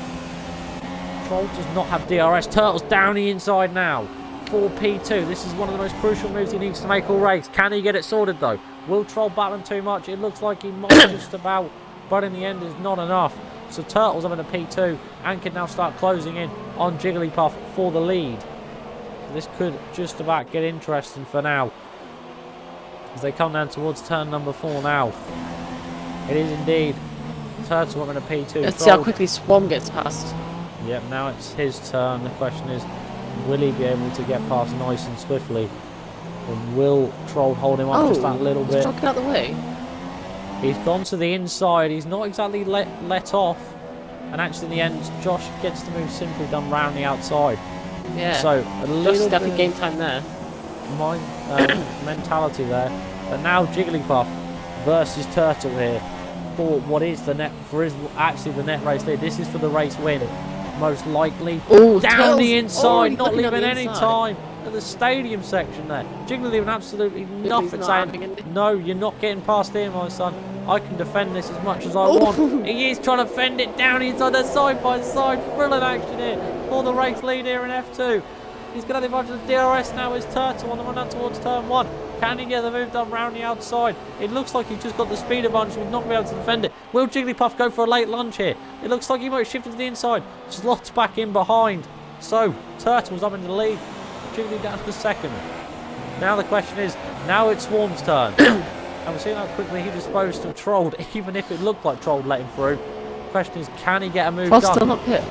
[SPEAKER 1] Troll does not have DRS. Turtle's down the inside now for P2. This is one of the most crucial moves he needs to make all race. Can he get it sorted though? Will Troll battle him too much? It looks like he might just about, but in the end is not enough. So Turtle's up in a P2 and can now start closing in on Jigglypuff for the lead. This could just about get interesting for now as they come down towards turn number 4 now. It is indeed Turtle up in a P2.
[SPEAKER 2] Let's see how quickly Swarm gets past.
[SPEAKER 1] Yep, now it's his turn. The question is, will he be able to get past nice and swiftly? Or will Troll hold him up just that little bit?
[SPEAKER 2] Troll out the way.
[SPEAKER 1] He's gone to the inside. He's not exactly let off. And actually in the end, Josh gets the move simply done round the outside.
[SPEAKER 2] Yeah.
[SPEAKER 1] So a little
[SPEAKER 2] Josh
[SPEAKER 1] bit
[SPEAKER 2] definitely game time there.
[SPEAKER 1] Mind mentality there. But now Jigglypuff versus Turtle here for what is the net actually the net race lead. This is for the race win, most likely.
[SPEAKER 2] Ooh,
[SPEAKER 1] down the inside, not
[SPEAKER 2] looking
[SPEAKER 1] leaving
[SPEAKER 2] the
[SPEAKER 1] any
[SPEAKER 2] inside.
[SPEAKER 1] time at the stadium section there. Jiggly leaving absolutely nothing, saying, no, you're not getting past here, my son. I can defend this as much as I want. He is trying to fend it down inside there, side by side. Brilliant action here for the race lead here in F2. He's going to advantage of the DRS now. Is Turtle on the run down towards turn 1. Can he get the move done round the outside? It looks like he's just got the speed advantage. We're not going to be able to defend it. Will Jigglypuff go for a late lunge here? It looks like he might shift to the inside. Slots back in behind. So, Turtle's up into the lead. Jiggly down to second. Now the question is, now it's Swarm's turn. And we're seeing how quickly he disposed of Troll, even if it looked like Troll let him through. The question is, can he get a move
[SPEAKER 2] Troll's
[SPEAKER 1] done?
[SPEAKER 2] still not pit.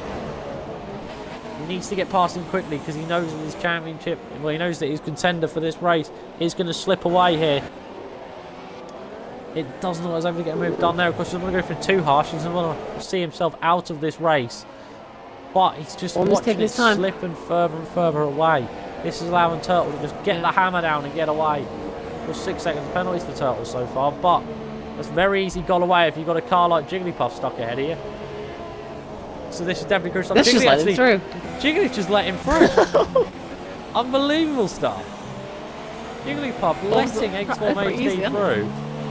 [SPEAKER 1] He needs to get past him quickly because he knows that his championship, well, he knows that his contender for this race is going to slip away here. It doesn't look like he's able to get a move done there. Of course, he's not going to go for too harsh. He's going to see himself out of this race. But he's just watching it slipping further and further away. This is allowing Turtle to just get the hammer down and get away. For 6 seconds penalties for Turtle so far, but that's very easy got away if you've got a car like Jigglypuff stuck ahead of you. So this is definitely crucial.
[SPEAKER 2] Let's just let him through.
[SPEAKER 1] Jiggly's just let him through. Unbelievable stuff. Jigglypuff letting X-Form HD through.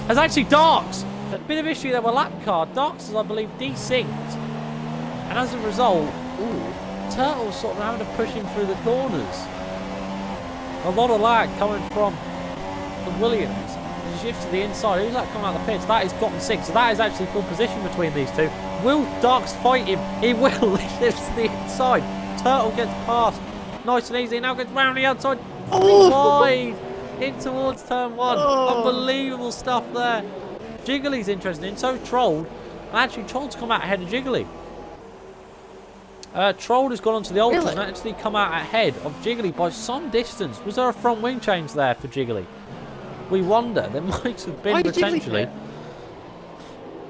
[SPEAKER 1] Has actually Darks. A bit of issue there with lap car. Darks is, I believe, desynced. And as a result, Turtle's sort of having to push him through the corners. A lot of lag coming from the Williams. He shifts to the inside. Who's that coming out of the pits? That is gotten 6. So that is actually full position between these two. Will Darks fight him? He will. He shifts to the inside. Turtle gets past. Nice and easy. Now gets round the outside. Wide. In towards turn 1. Unbelievable stuff there. Jiggly's interested in. So Troll. And actually Troll's come out ahead of Jiggly. Troll has gone onto the ultras and actually come out ahead of Jiggly by some distance. Was there a front wing change there for Jiggly? We wonder. There might have been potentially.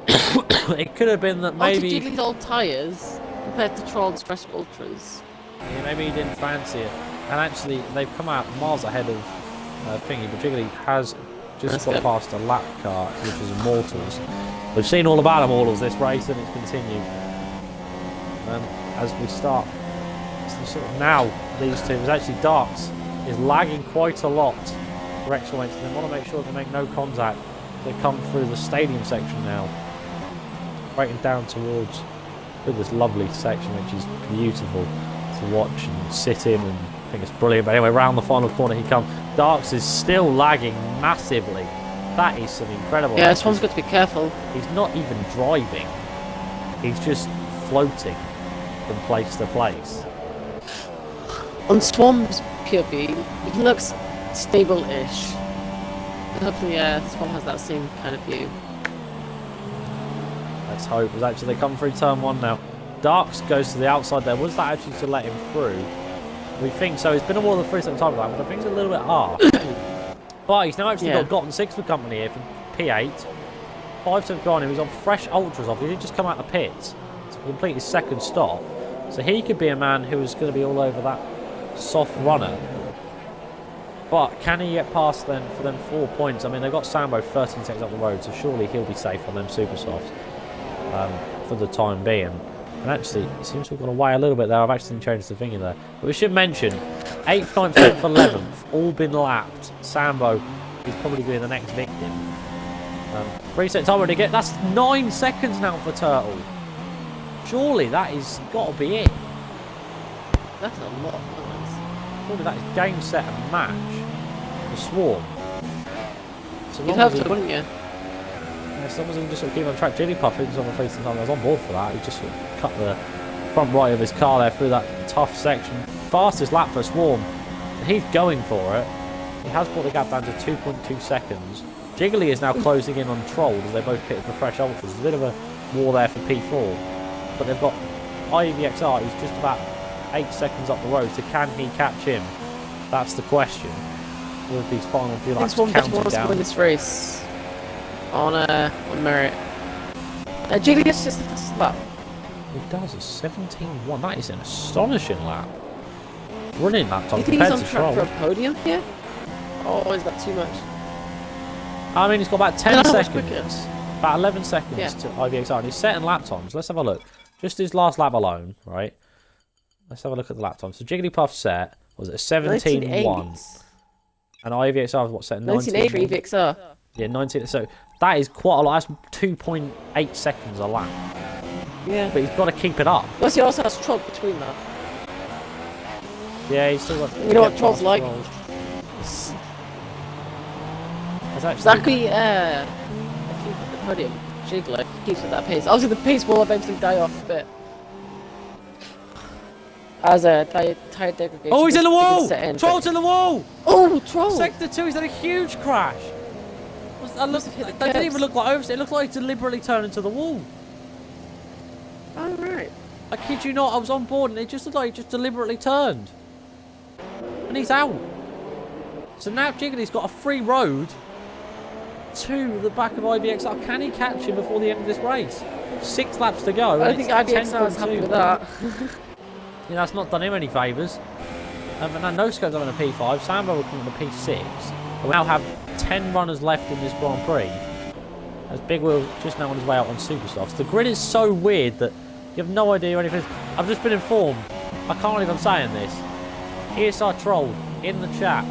[SPEAKER 1] It could have been that maybe
[SPEAKER 2] Jiggly's old tyres compared to Troll's fresh ultras.
[SPEAKER 1] Yeah, maybe he didn't fancy it. And actually, they've come out miles ahead of Thingy, but Jiggly has just got past a lap car, which is Immortals. We've seen all about Immortals this race, and it's continued. As we start, so sort of now these two, there's actually Darks is lagging quite a lot for X-Form. They want to make sure they make no contact. They come through the stadium section now, breaking down towards this lovely section, which is beautiful to watch and sit in, and I think it's brilliant. But anyway, round the final corner he comes. Darks is still lagging massively. That is some incredible.
[SPEAKER 2] Yeah, this one's got to be careful.
[SPEAKER 1] He's not even driving. He's just floating from place to place.
[SPEAKER 2] On Swarm's POV, he looks stable-ish. Hopefully, Swarm has that same kind of view.
[SPEAKER 1] Let's hope. As actually they come through turn 1 now. Darks goes to the outside there. Was that actually to let him through? We think so. He's been awarded the 3-second time for that, but I think it's a little bit hard. But he's now actually gotten 6 for company here from P8. 5-second gone. He was on fresh ultras off. He did just come out of the pits to complete his second stop. So he could be a man who is going to be all over that soft runner. But can he get past them for them 4 points? I mean, they've got Sambo 13 seconds up the road, so surely he'll be safe on them super softs for the time being. And actually, it seems to have gone away a little bit there. I've actually changed the thingy there. But we should mention, 8th, 9th, 10th, 11th, all been lapped. Sambo is probably going to be the next victim. 3-set time to get. That's 9 seconds now for Turtle. Surely that is got to be it.
[SPEAKER 2] That's a lot of points.
[SPEAKER 1] Surely that is game, set, and match. The Swarm. So
[SPEAKER 2] You'd have to, wouldn't you?
[SPEAKER 1] As long as he can just sort of keep on track. Jigglypuff is on the face of the time. I was on board for that. He just sort of cut the front right of his car there through that tough section. Fastest lap for Swarm. He's going for it. He has brought the gap down to 2.2 seconds. Jiggly is now closing in on Troll as they both pitted for fresh ultras. There's a bit of a war there for P4. But they've got IVXR who's just about 8 seconds up the road. So can he catch him? That's the question. With these final few laps counting down.
[SPEAKER 2] To win this race on merit. Jiggly gets just the fastest lap.
[SPEAKER 1] He does a 17.1. That is an astonishing lap. Running lap time
[SPEAKER 2] Do you think
[SPEAKER 1] compared
[SPEAKER 2] he's
[SPEAKER 1] to
[SPEAKER 2] on track
[SPEAKER 1] Troll.
[SPEAKER 2] for a podium here? Or is that too much?
[SPEAKER 1] I mean, he's got about 10
[SPEAKER 2] how much
[SPEAKER 1] seconds.
[SPEAKER 2] quicker?
[SPEAKER 1] About 11 seconds to IVXR. And he's setting lap times. Let's have a look. Just his last lap alone, right? Let's have a look at the lap time. So Jigglypuff set, was it a 17.1? And IVXR was what, set
[SPEAKER 2] 19.8 for EVXR.
[SPEAKER 1] Yeah, 19. So that is quite a lot. That's 2.8 seconds a lap.
[SPEAKER 2] Yeah.
[SPEAKER 1] But he's got to keep it up.
[SPEAKER 2] Plus he also has Troll between that.
[SPEAKER 1] Yeah, he's still got.
[SPEAKER 2] You know what Troll's like?
[SPEAKER 1] That's actually.
[SPEAKER 2] Exactly, if you put the podium, Jiggly keeps at that pace. Obviously the pace will eventually die off a bit. As a tire degradation.
[SPEAKER 1] Oh, he's in the wall! Troll's in the wall!
[SPEAKER 2] Oh, Troll!
[SPEAKER 1] Sector 2, he's had a huge crash. That didn't even look like overset. It looked like he deliberately turned into the wall.
[SPEAKER 2] Oh, right.
[SPEAKER 1] I kid you not, I was on board and it just looked like he just deliberately turned. And he's out. So now Jiggly's got a free road to the back of IVXR. Can he catch him before the end of this race? 6 laps to go.
[SPEAKER 2] I don't think IVXR is happy with that.
[SPEAKER 1] Yeah, that's not done him any favours. And now No Scope's having a P5. Sambo will come in a P6. We now have 10 runners left in this Grand Prix. As Big Wheel just now on his way out on Supersofts. The grid is so weird that you have no idea anything. I've just been informed. I can't believe I'm saying this. ESR Troll in the chat.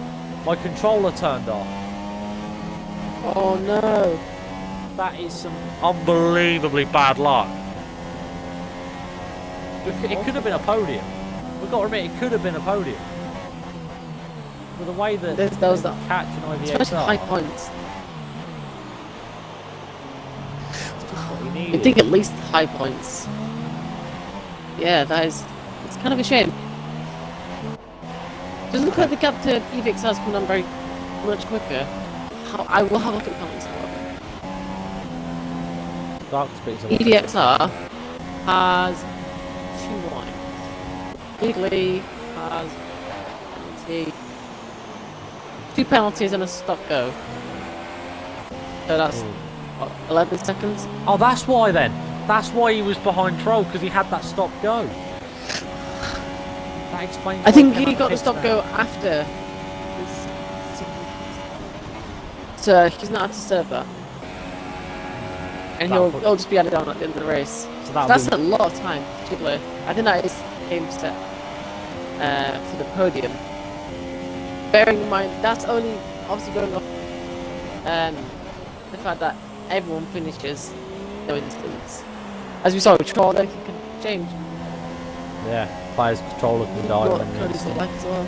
[SPEAKER 1] My controller turned off.
[SPEAKER 2] Oh no.
[SPEAKER 1] That is some unbelievably bad luck. It could have been a podium. We've got to admit, it could have been a podium. With the way that
[SPEAKER 2] those that
[SPEAKER 1] catch an IVXR.
[SPEAKER 2] especially high points.
[SPEAKER 1] You
[SPEAKER 2] You'd think at least high points. Yeah, it's kind of a shame. Doesn't look like the gap to EVXR's coming on very much quicker. I will have a look at the points. EVXR has 2 points. Jiggly has penalty. 2 penalties and a stop go. So that's what, 11 seconds.
[SPEAKER 1] Oh, that's why then. That's why he was behind Troll, because he had that stop go. That explains.
[SPEAKER 2] I think he got the stop go after. So he's not had to serve that. And he'll just be added on at the end of the race. So that's a lot of time, Jiggly. I think that is game set for the podium. Bearing in mind, that's only obviously going off the fact that everyone finishes no instance. As we saw with Troll, they can change.
[SPEAKER 1] Yeah, players controller can die when
[SPEAKER 2] as well.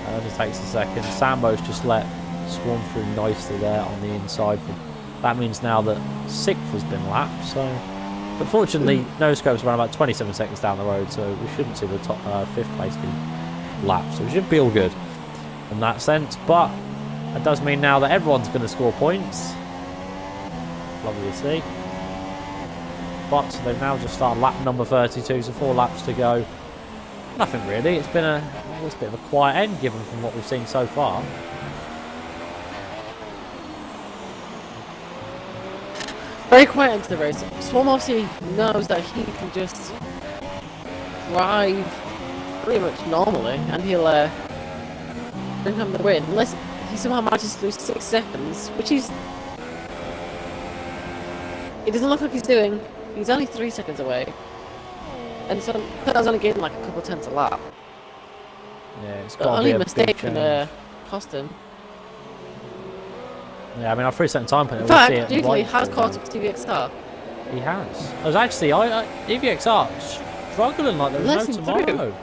[SPEAKER 1] Only takes a second. Sambo's just let Swarm through nicely there on the inside. That means now that 6th has been lapped. So, unfortunately, No Scope's around about 27 seconds down the road, so we shouldn't see the top 5th place be lapped. So we should be all good in that sense. But that does mean now that everyone's going to score points. Lovely to see. But they've now just started lap number 32, so 4 laps to go. Nothing really. It's been a bit of a quiet end given from what we've seen so far.
[SPEAKER 2] Very quiet into the race. Swarm obviously knows that he can just drive pretty much normally, and he'll bring home the win. Unless he somehow manages to lose 6 seconds, which it doesn't look like he's doing. He's only 3 seconds away. And so I was only getting like a couple of tenths a lap.
[SPEAKER 1] Yeah, it's
[SPEAKER 2] The
[SPEAKER 1] got to
[SPEAKER 2] only
[SPEAKER 1] be a
[SPEAKER 2] mistake
[SPEAKER 1] big
[SPEAKER 2] can
[SPEAKER 1] change.
[SPEAKER 2] cost him.
[SPEAKER 1] Yeah, I mean, our 3-second time penalty.
[SPEAKER 2] In
[SPEAKER 1] we'll
[SPEAKER 2] fact,
[SPEAKER 1] see it
[SPEAKER 2] Jiggly
[SPEAKER 1] right
[SPEAKER 2] has
[SPEAKER 1] for
[SPEAKER 2] caught
[SPEAKER 1] them.
[SPEAKER 2] up to TVXR.
[SPEAKER 1] He has. It was actually, EVXR struggling like there was
[SPEAKER 2] Let's
[SPEAKER 1] no
[SPEAKER 2] him
[SPEAKER 1] tomorrow.
[SPEAKER 2] through.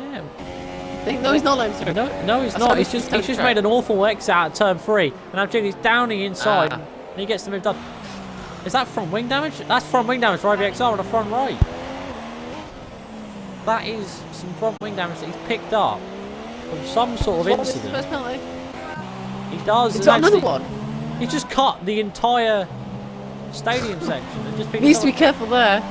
[SPEAKER 1] Yeah.
[SPEAKER 2] No, he's not letting through.
[SPEAKER 1] No, he's
[SPEAKER 2] That's
[SPEAKER 1] not.
[SPEAKER 2] why
[SPEAKER 1] He's
[SPEAKER 2] he's
[SPEAKER 1] just
[SPEAKER 2] on track.
[SPEAKER 1] made an awful exit out of turn 3, and now Jiggly's down the inside,
[SPEAKER 2] Ah.
[SPEAKER 1] and he gets to move down. Is that front wing damage? That's front wing damage for IVXR on the front right. That is some front wing damage that he's picked up from some sort of
[SPEAKER 2] What was his
[SPEAKER 1] incident.
[SPEAKER 2] first penalty?
[SPEAKER 1] He does.
[SPEAKER 2] He's
[SPEAKER 1] and
[SPEAKER 2] got another
[SPEAKER 1] actually-
[SPEAKER 2] one.
[SPEAKER 1] He just cut the entire stadium section and just picked
[SPEAKER 2] He needs
[SPEAKER 1] it
[SPEAKER 2] to be
[SPEAKER 1] up.
[SPEAKER 2] careful there.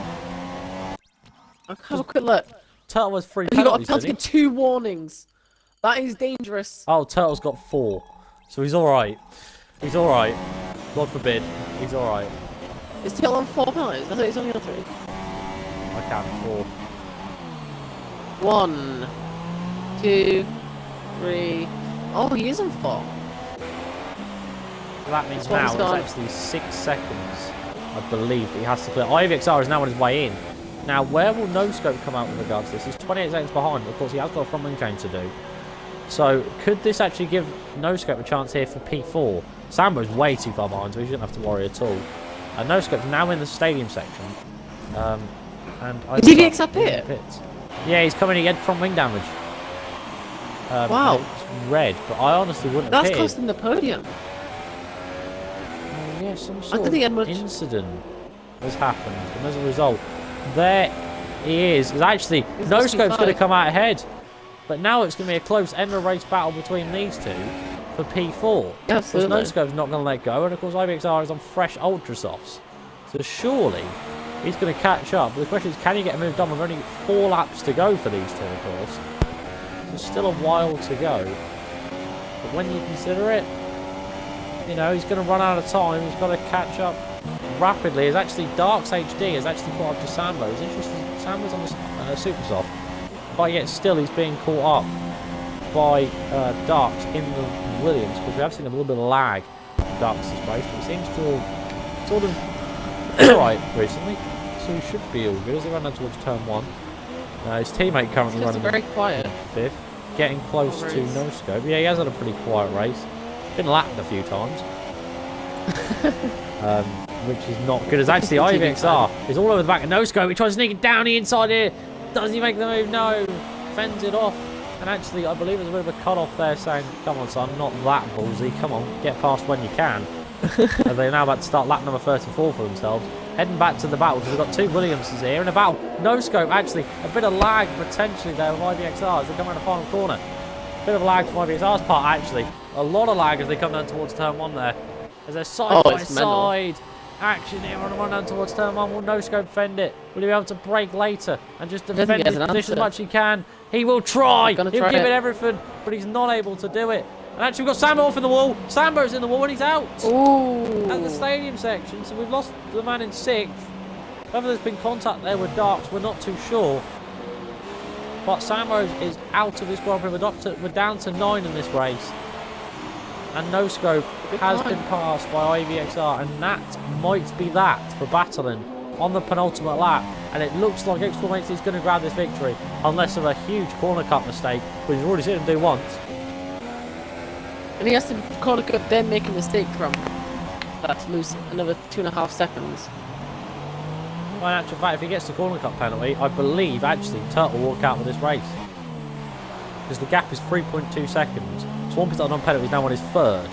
[SPEAKER 2] I'll have a quick look.
[SPEAKER 1] Turtle was 3
[SPEAKER 2] He got a
[SPEAKER 1] penalties,
[SPEAKER 2] penalty
[SPEAKER 1] didn't
[SPEAKER 2] and
[SPEAKER 1] he?
[SPEAKER 2] 2 warnings. That is dangerous.
[SPEAKER 1] Oh, Turtle's got 4. So he's alright. He's alright. God forbid. He's alright.
[SPEAKER 2] Is Till on 4 penalties? I thought he's only on 3.
[SPEAKER 1] I count 4.
[SPEAKER 2] 1, 2, 3. Oh, he is on 4.
[SPEAKER 1] So that means
[SPEAKER 2] This one's
[SPEAKER 1] now
[SPEAKER 2] gone.
[SPEAKER 1] it's actually 6 seconds, I believe, that he has to clear. IVXR is now on his way in. Now, where will No Scope come out with regards to this? He's 28 seconds behind. Of course, he has got a front wing change to do. So, could this actually give No Scope a chance here for P4? Sambo's way too far behind, so he shouldn't have to worry at all. No Scope's now in the stadium section. And
[SPEAKER 2] Is he VX up here?
[SPEAKER 1] Pits. Yeah, he's coming again from wing damage.
[SPEAKER 2] Wow.
[SPEAKER 1] It's red, but I honestly wouldn't
[SPEAKER 2] That's
[SPEAKER 1] have pitted.
[SPEAKER 2] costing the podium.
[SPEAKER 1] Oh, yeah, some
[SPEAKER 2] I
[SPEAKER 1] sort
[SPEAKER 2] don't
[SPEAKER 1] of
[SPEAKER 2] think Edward-
[SPEAKER 1] incident has happened, and as a result, there he is. It's actually,
[SPEAKER 2] He's
[SPEAKER 1] No
[SPEAKER 2] lost
[SPEAKER 1] Scope's going to
[SPEAKER 2] P5.
[SPEAKER 1] come out ahead, but now it's going to be a close end of race battle between these two for P4.
[SPEAKER 2] Yeah,
[SPEAKER 1] Of course, No
[SPEAKER 2] absolutely.
[SPEAKER 1] Scope's not going to let go, and of course, IVXR is on fresh Ultra Softs, so surely he's going to catch up. But the question is, can he get moved on? We've only got 4 laps to go for these two, of course. There's still a while to go, but when you consider it, you know, he's going to run out of time. He's got to catch up rapidly. It's actually Dark's HD has actually caught up to Sambo. It's interesting. Sambo's on the Super Soft, but yet still he's being caught up by Dark's in the Williams, because we have seen a little bit of lag in Dark's race, but it seems to have sort of alright recently. So he should be all good as they run down towards turn 1. His teammate currently
[SPEAKER 2] It's
[SPEAKER 1] running
[SPEAKER 2] very quiet.
[SPEAKER 1] 5th, getting close to
[SPEAKER 2] Race.
[SPEAKER 1] No Scope. Yeah, he has had a pretty quiet race. Been lapped a few times. Which is not good. As actually IVXR is all over the back of No Scope. He tries to sneak it down the inside here. Does he make the move? No. Fends it off. And actually, I believe there's a bit of a cut-off there saying, come on, son, not that ballsy. Come on, get past when you can. And they're now about to start lap number 34 for themselves. Heading back to the battle, because we've got 2 Williamses here in a battle. No Scope, actually, a bit of lag potentially there with IVXR as they come around the final corner. Bit of lag from IVXR's part, actually. A lot of lag as they come down towards turn 1 there. As they're side by
[SPEAKER 2] it's mental.
[SPEAKER 1] side. Action here on the run down towards turn 1. Will No Scope fend it? Will he be able to break later and just
[SPEAKER 2] don't think
[SPEAKER 1] defend
[SPEAKER 2] he has
[SPEAKER 1] his
[SPEAKER 2] an
[SPEAKER 1] position as
[SPEAKER 2] answer.
[SPEAKER 1] much as he can? He will try.
[SPEAKER 2] He's gonna
[SPEAKER 1] He'll
[SPEAKER 2] try
[SPEAKER 1] give it
[SPEAKER 2] it.
[SPEAKER 1] everything, but he's not able to do it. And actually, we've got Sambo off in the wall. Sambo's in the wall and he's out
[SPEAKER 2] Ooh.
[SPEAKER 1] at the stadium section. So we've lost the man in 6th. Whether there's been contact there with Darks, we're not too sure. But Sambo is out of this Grand Prix. We're down to 9 in this race. And No Scope has been passed by IVXR, and that might be that for battling on the penultimate lap. And it looks like X4 is going to grab this victory, unless of a huge corner cut mistake, which we've already seen him do once.
[SPEAKER 2] And he has to call a good, then make a mistake from that to lose another 2.5 seconds.
[SPEAKER 1] Well, in actual fact, if he gets the corner cut penalty, I believe actually Turtle will walk out with this race. Because the gap is 3.2 seconds. Swampy's on penalty is now on his 3rd.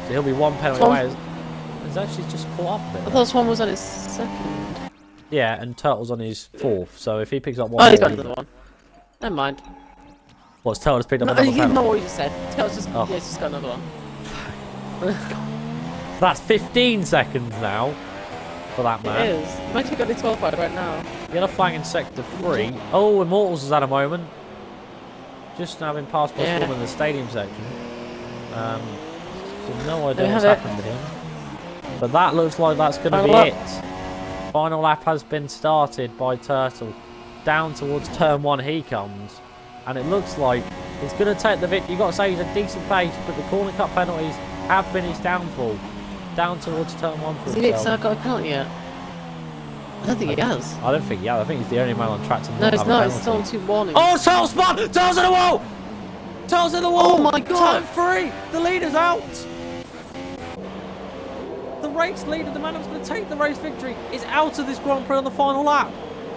[SPEAKER 1] So he'll be 1 penalty
[SPEAKER 2] Swamp-
[SPEAKER 1] away. He's actually just caught up a
[SPEAKER 2] I
[SPEAKER 1] bit.
[SPEAKER 2] thought Swan was on his 2nd.
[SPEAKER 1] Yeah, and Turtle's on his 4th. So if he picks up 1
[SPEAKER 2] Oh, he's
[SPEAKER 1] more,
[SPEAKER 2] got another one. Never mind.
[SPEAKER 1] what's Turtle's picked up
[SPEAKER 2] No,
[SPEAKER 1] another
[SPEAKER 2] you know
[SPEAKER 1] penalty?
[SPEAKER 2] what you just said. Taylor's just,
[SPEAKER 1] Oh.
[SPEAKER 2] yeah, he's just got another one.
[SPEAKER 1] That's 15 seconds now for that
[SPEAKER 2] It
[SPEAKER 1] man.
[SPEAKER 2] is. I'm actually got disqualified right now.
[SPEAKER 1] Yellow flag in sector 3. Oh, Immortals has had a moment. Just now been passed by
[SPEAKER 2] Yeah.
[SPEAKER 1] Storm in the stadium section. So no idea
[SPEAKER 2] There we
[SPEAKER 1] what's
[SPEAKER 2] have it.
[SPEAKER 1] happened to him. But that looks like that's going to
[SPEAKER 2] Final
[SPEAKER 1] be
[SPEAKER 2] lap.
[SPEAKER 1] it. Final lap has been started by Turtle. Down towards turn 1 he comes. And it looks like he's going to take the victory. You've got to say he's a decent pace, but the corner cut penalties have been his downfall. Down towards turn 1 for
[SPEAKER 2] Has he
[SPEAKER 1] himself.
[SPEAKER 2] got a penalty yet? I don't think he has.
[SPEAKER 1] I don't think, yeah, I think he's the only man on track to
[SPEAKER 2] No,
[SPEAKER 1] not
[SPEAKER 2] it's
[SPEAKER 1] have
[SPEAKER 2] not.
[SPEAKER 1] a
[SPEAKER 2] It's still on
[SPEAKER 1] penalty.
[SPEAKER 2] 2 warnings.
[SPEAKER 1] Oh, tail spun! Tails in the wall! Tails in the wall!
[SPEAKER 2] Oh my God.
[SPEAKER 1] Turn 3! The leader's out! The race leader, the man who's going to take the race victory, is out of this Grand Prix on the final lap.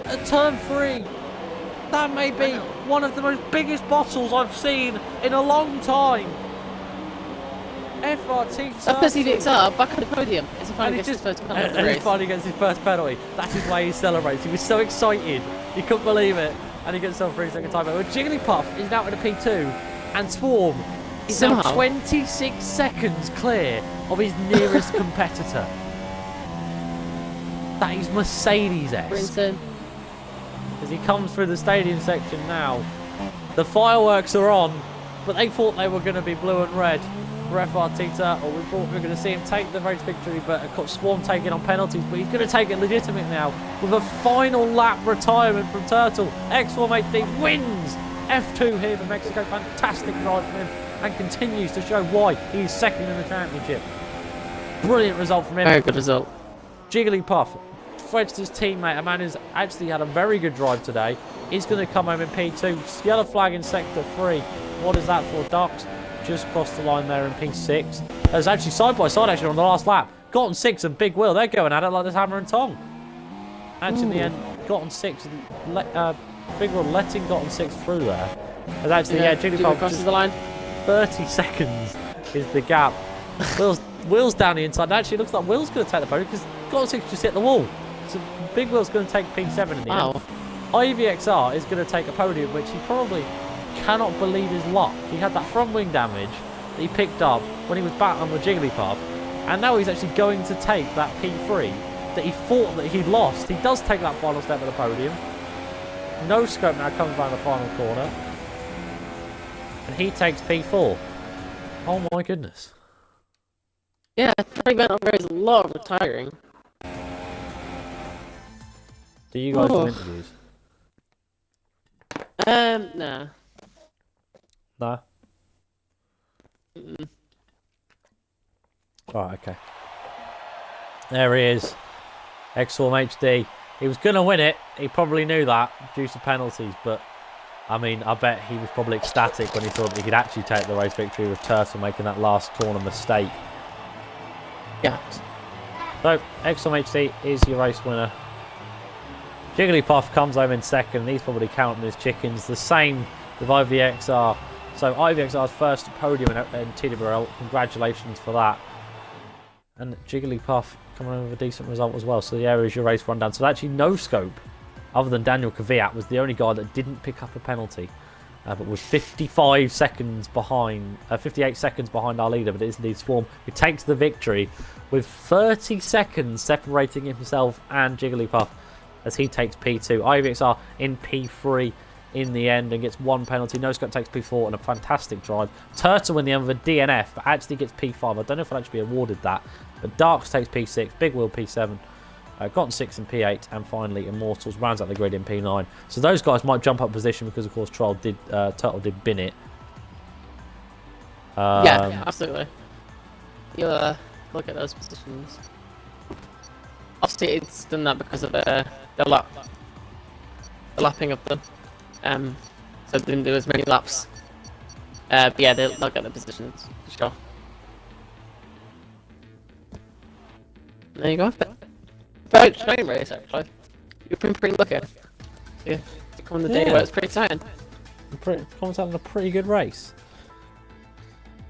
[SPEAKER 1] At turn 3. That may be one of the most biggest bottles I've seen in a long time. FRT
[SPEAKER 2] That puts EVXR back on the podium. It's a finally gets his first penalty of the
[SPEAKER 1] and he
[SPEAKER 2] race.
[SPEAKER 1] finally gets his first penalty. That is why he celebrates. He was so excited. He couldn't believe it. And he gets himself 3 second time. But Jigglypuff is now in a P2. And Swarm is now
[SPEAKER 2] Somehow.
[SPEAKER 1] 26 seconds clear of his nearest competitor. That is Mercedes-esque.
[SPEAKER 2] Brinson.
[SPEAKER 1] As he comes through the stadium section now. The fireworks are on. But they thought they were going to be blue and red. For FRT Turtle, we thought we were going to see him take the race victory, but of course Swarm taking on penalties, but he's going to take it legitimate now with a final lap retirement from Turtle. X-Swarm HD wins F2 here for Mexico. Fantastic drive from him and continues to show why he's second in the championship. Brilliant result from him.
[SPEAKER 2] Very good result.
[SPEAKER 1] Jigglypuff, Fredster's teammate, a man who's actually had a very good drive today, is going to come home in P2. Yellow flag in sector 3. What is that for? Ducks just crossed the line there in P6. There's actually side by side action on the last lap. Gotten 6 and Big Will, they're going at it like there's hammer and tong. Actually, in the end, Gotten 6, Big Will letting Gotten 6 through there. There's actually, Jigglypuff
[SPEAKER 2] crosses
[SPEAKER 1] just
[SPEAKER 2] the line.
[SPEAKER 1] 30 seconds is the gap. Will's down the inside. Actually, it looks like Will's going to take the podium because Gotten 6 just hit the wall. So Big Will's going to take P7 in the end. IVXR is going to take a podium, which he probably cannot believe his luck. He had that front wing damage that he picked up when he was battling with Jigglypuff, and now he's actually going to take that P3 that he thought that he'd lost. He does take that final step of the podium. No scope now comes around the final corner, and he takes P4. Oh my goodness.
[SPEAKER 2] Yeah, I went on there is a lot of retiring.
[SPEAKER 1] Do you guys do interviews?
[SPEAKER 2] Nah.
[SPEAKER 1] No? Alright, okay. There he is. X-Swarm HD. He was going to win it. He probably knew that due to penalties, but I mean, I bet he was probably ecstatic when he thought that he could actually take the race victory with Turtle making that last corner mistake.
[SPEAKER 2] Yeah.
[SPEAKER 1] So, X-Swarm HD is your race winner. Jigglypuff comes home in second, and he's probably counting his chickens. The same with IVXR. So IVXR's first podium in TWRL. Congratulations for that. And Jigglypuff coming home with a decent result as well. So the area is your race rundown. So actually no scope, other than Daniel Kvyat, was the only guy that didn't pick up a penalty. But was 58 seconds behind our leader. But it is indeed Swarm who takes the victory with 30 seconds separating himself and Jigglypuff as he takes P2. IVXR in P3 in the end and gets 1 penalty. No Scope takes P4 and a fantastic drive. Turtle in the end with a DNF, but actually gets P5. I don't know if I'll actually be awarded that. But Darks takes P6, Big Will P7, Gotten 6 in P8, and finally Immortals rounds out the grid in P9. So those guys might jump up position because, of course, Turtle did bin it.
[SPEAKER 2] Yeah, absolutely. You'll look at those positions. Obviously, it's done that because of the lapping of them. So they didn't do as many laps. But yeah, they'll get the positions for sure. There you go. Very exciting race, actually. You've been pretty lucky. Yeah, on the day where it's pretty exciting.
[SPEAKER 1] Comes out in a pretty good race.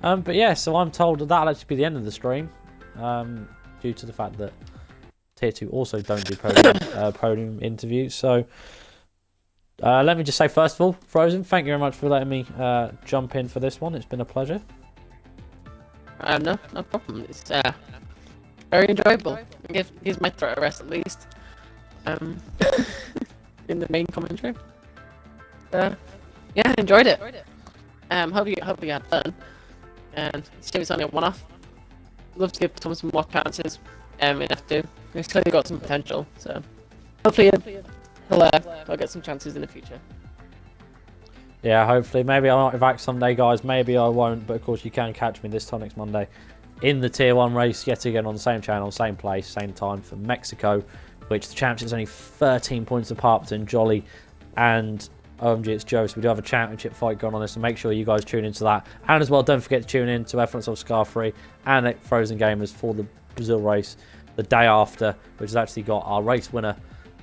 [SPEAKER 1] But yeah, so I'm told that that'll actually be the end of the stream, due to the fact that Tier 2 also don't do podium interviews. So let me just say, first of all, Frozen, thank you very much for letting me jump in for this one. It's been a pleasure.
[SPEAKER 2] No problem. It's very enjoyable. It gives my throat a rest at least. In the main commentary. Yeah, enjoyed it. Hope you had fun. And it's only a one-off. Love to give Tom some more chances in F2. He's clearly got some potential, so hopefully he'll get some chances in the future.
[SPEAKER 1] Yeah, hopefully. Maybe I might be back someday, guys. Maybe I won't, but of course you can catch me this time next Monday in the Tier 1 race, yet again on the same channel, same place, same time for Mexico which the championship is only 13 points apart between Jolly and OMG It's Joe. So we do have a championship fight going on this, so make sure you guys tune into that. And as well, don't forget to tune in to F1 of Scar Free and Frozen Gamers for the Brazil race the day after, which has actually got our race winner.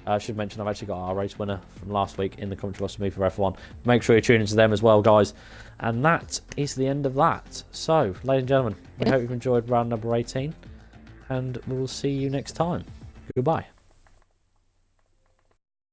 [SPEAKER 1] I should mention I've actually got our race winner from last week in the commentary box for me for F1. Make sure you tune into them as well, guys. And that is the end of that. So, ladies and gentlemen, we hope you've enjoyed round number 18, and we will see you next time. Goodbye.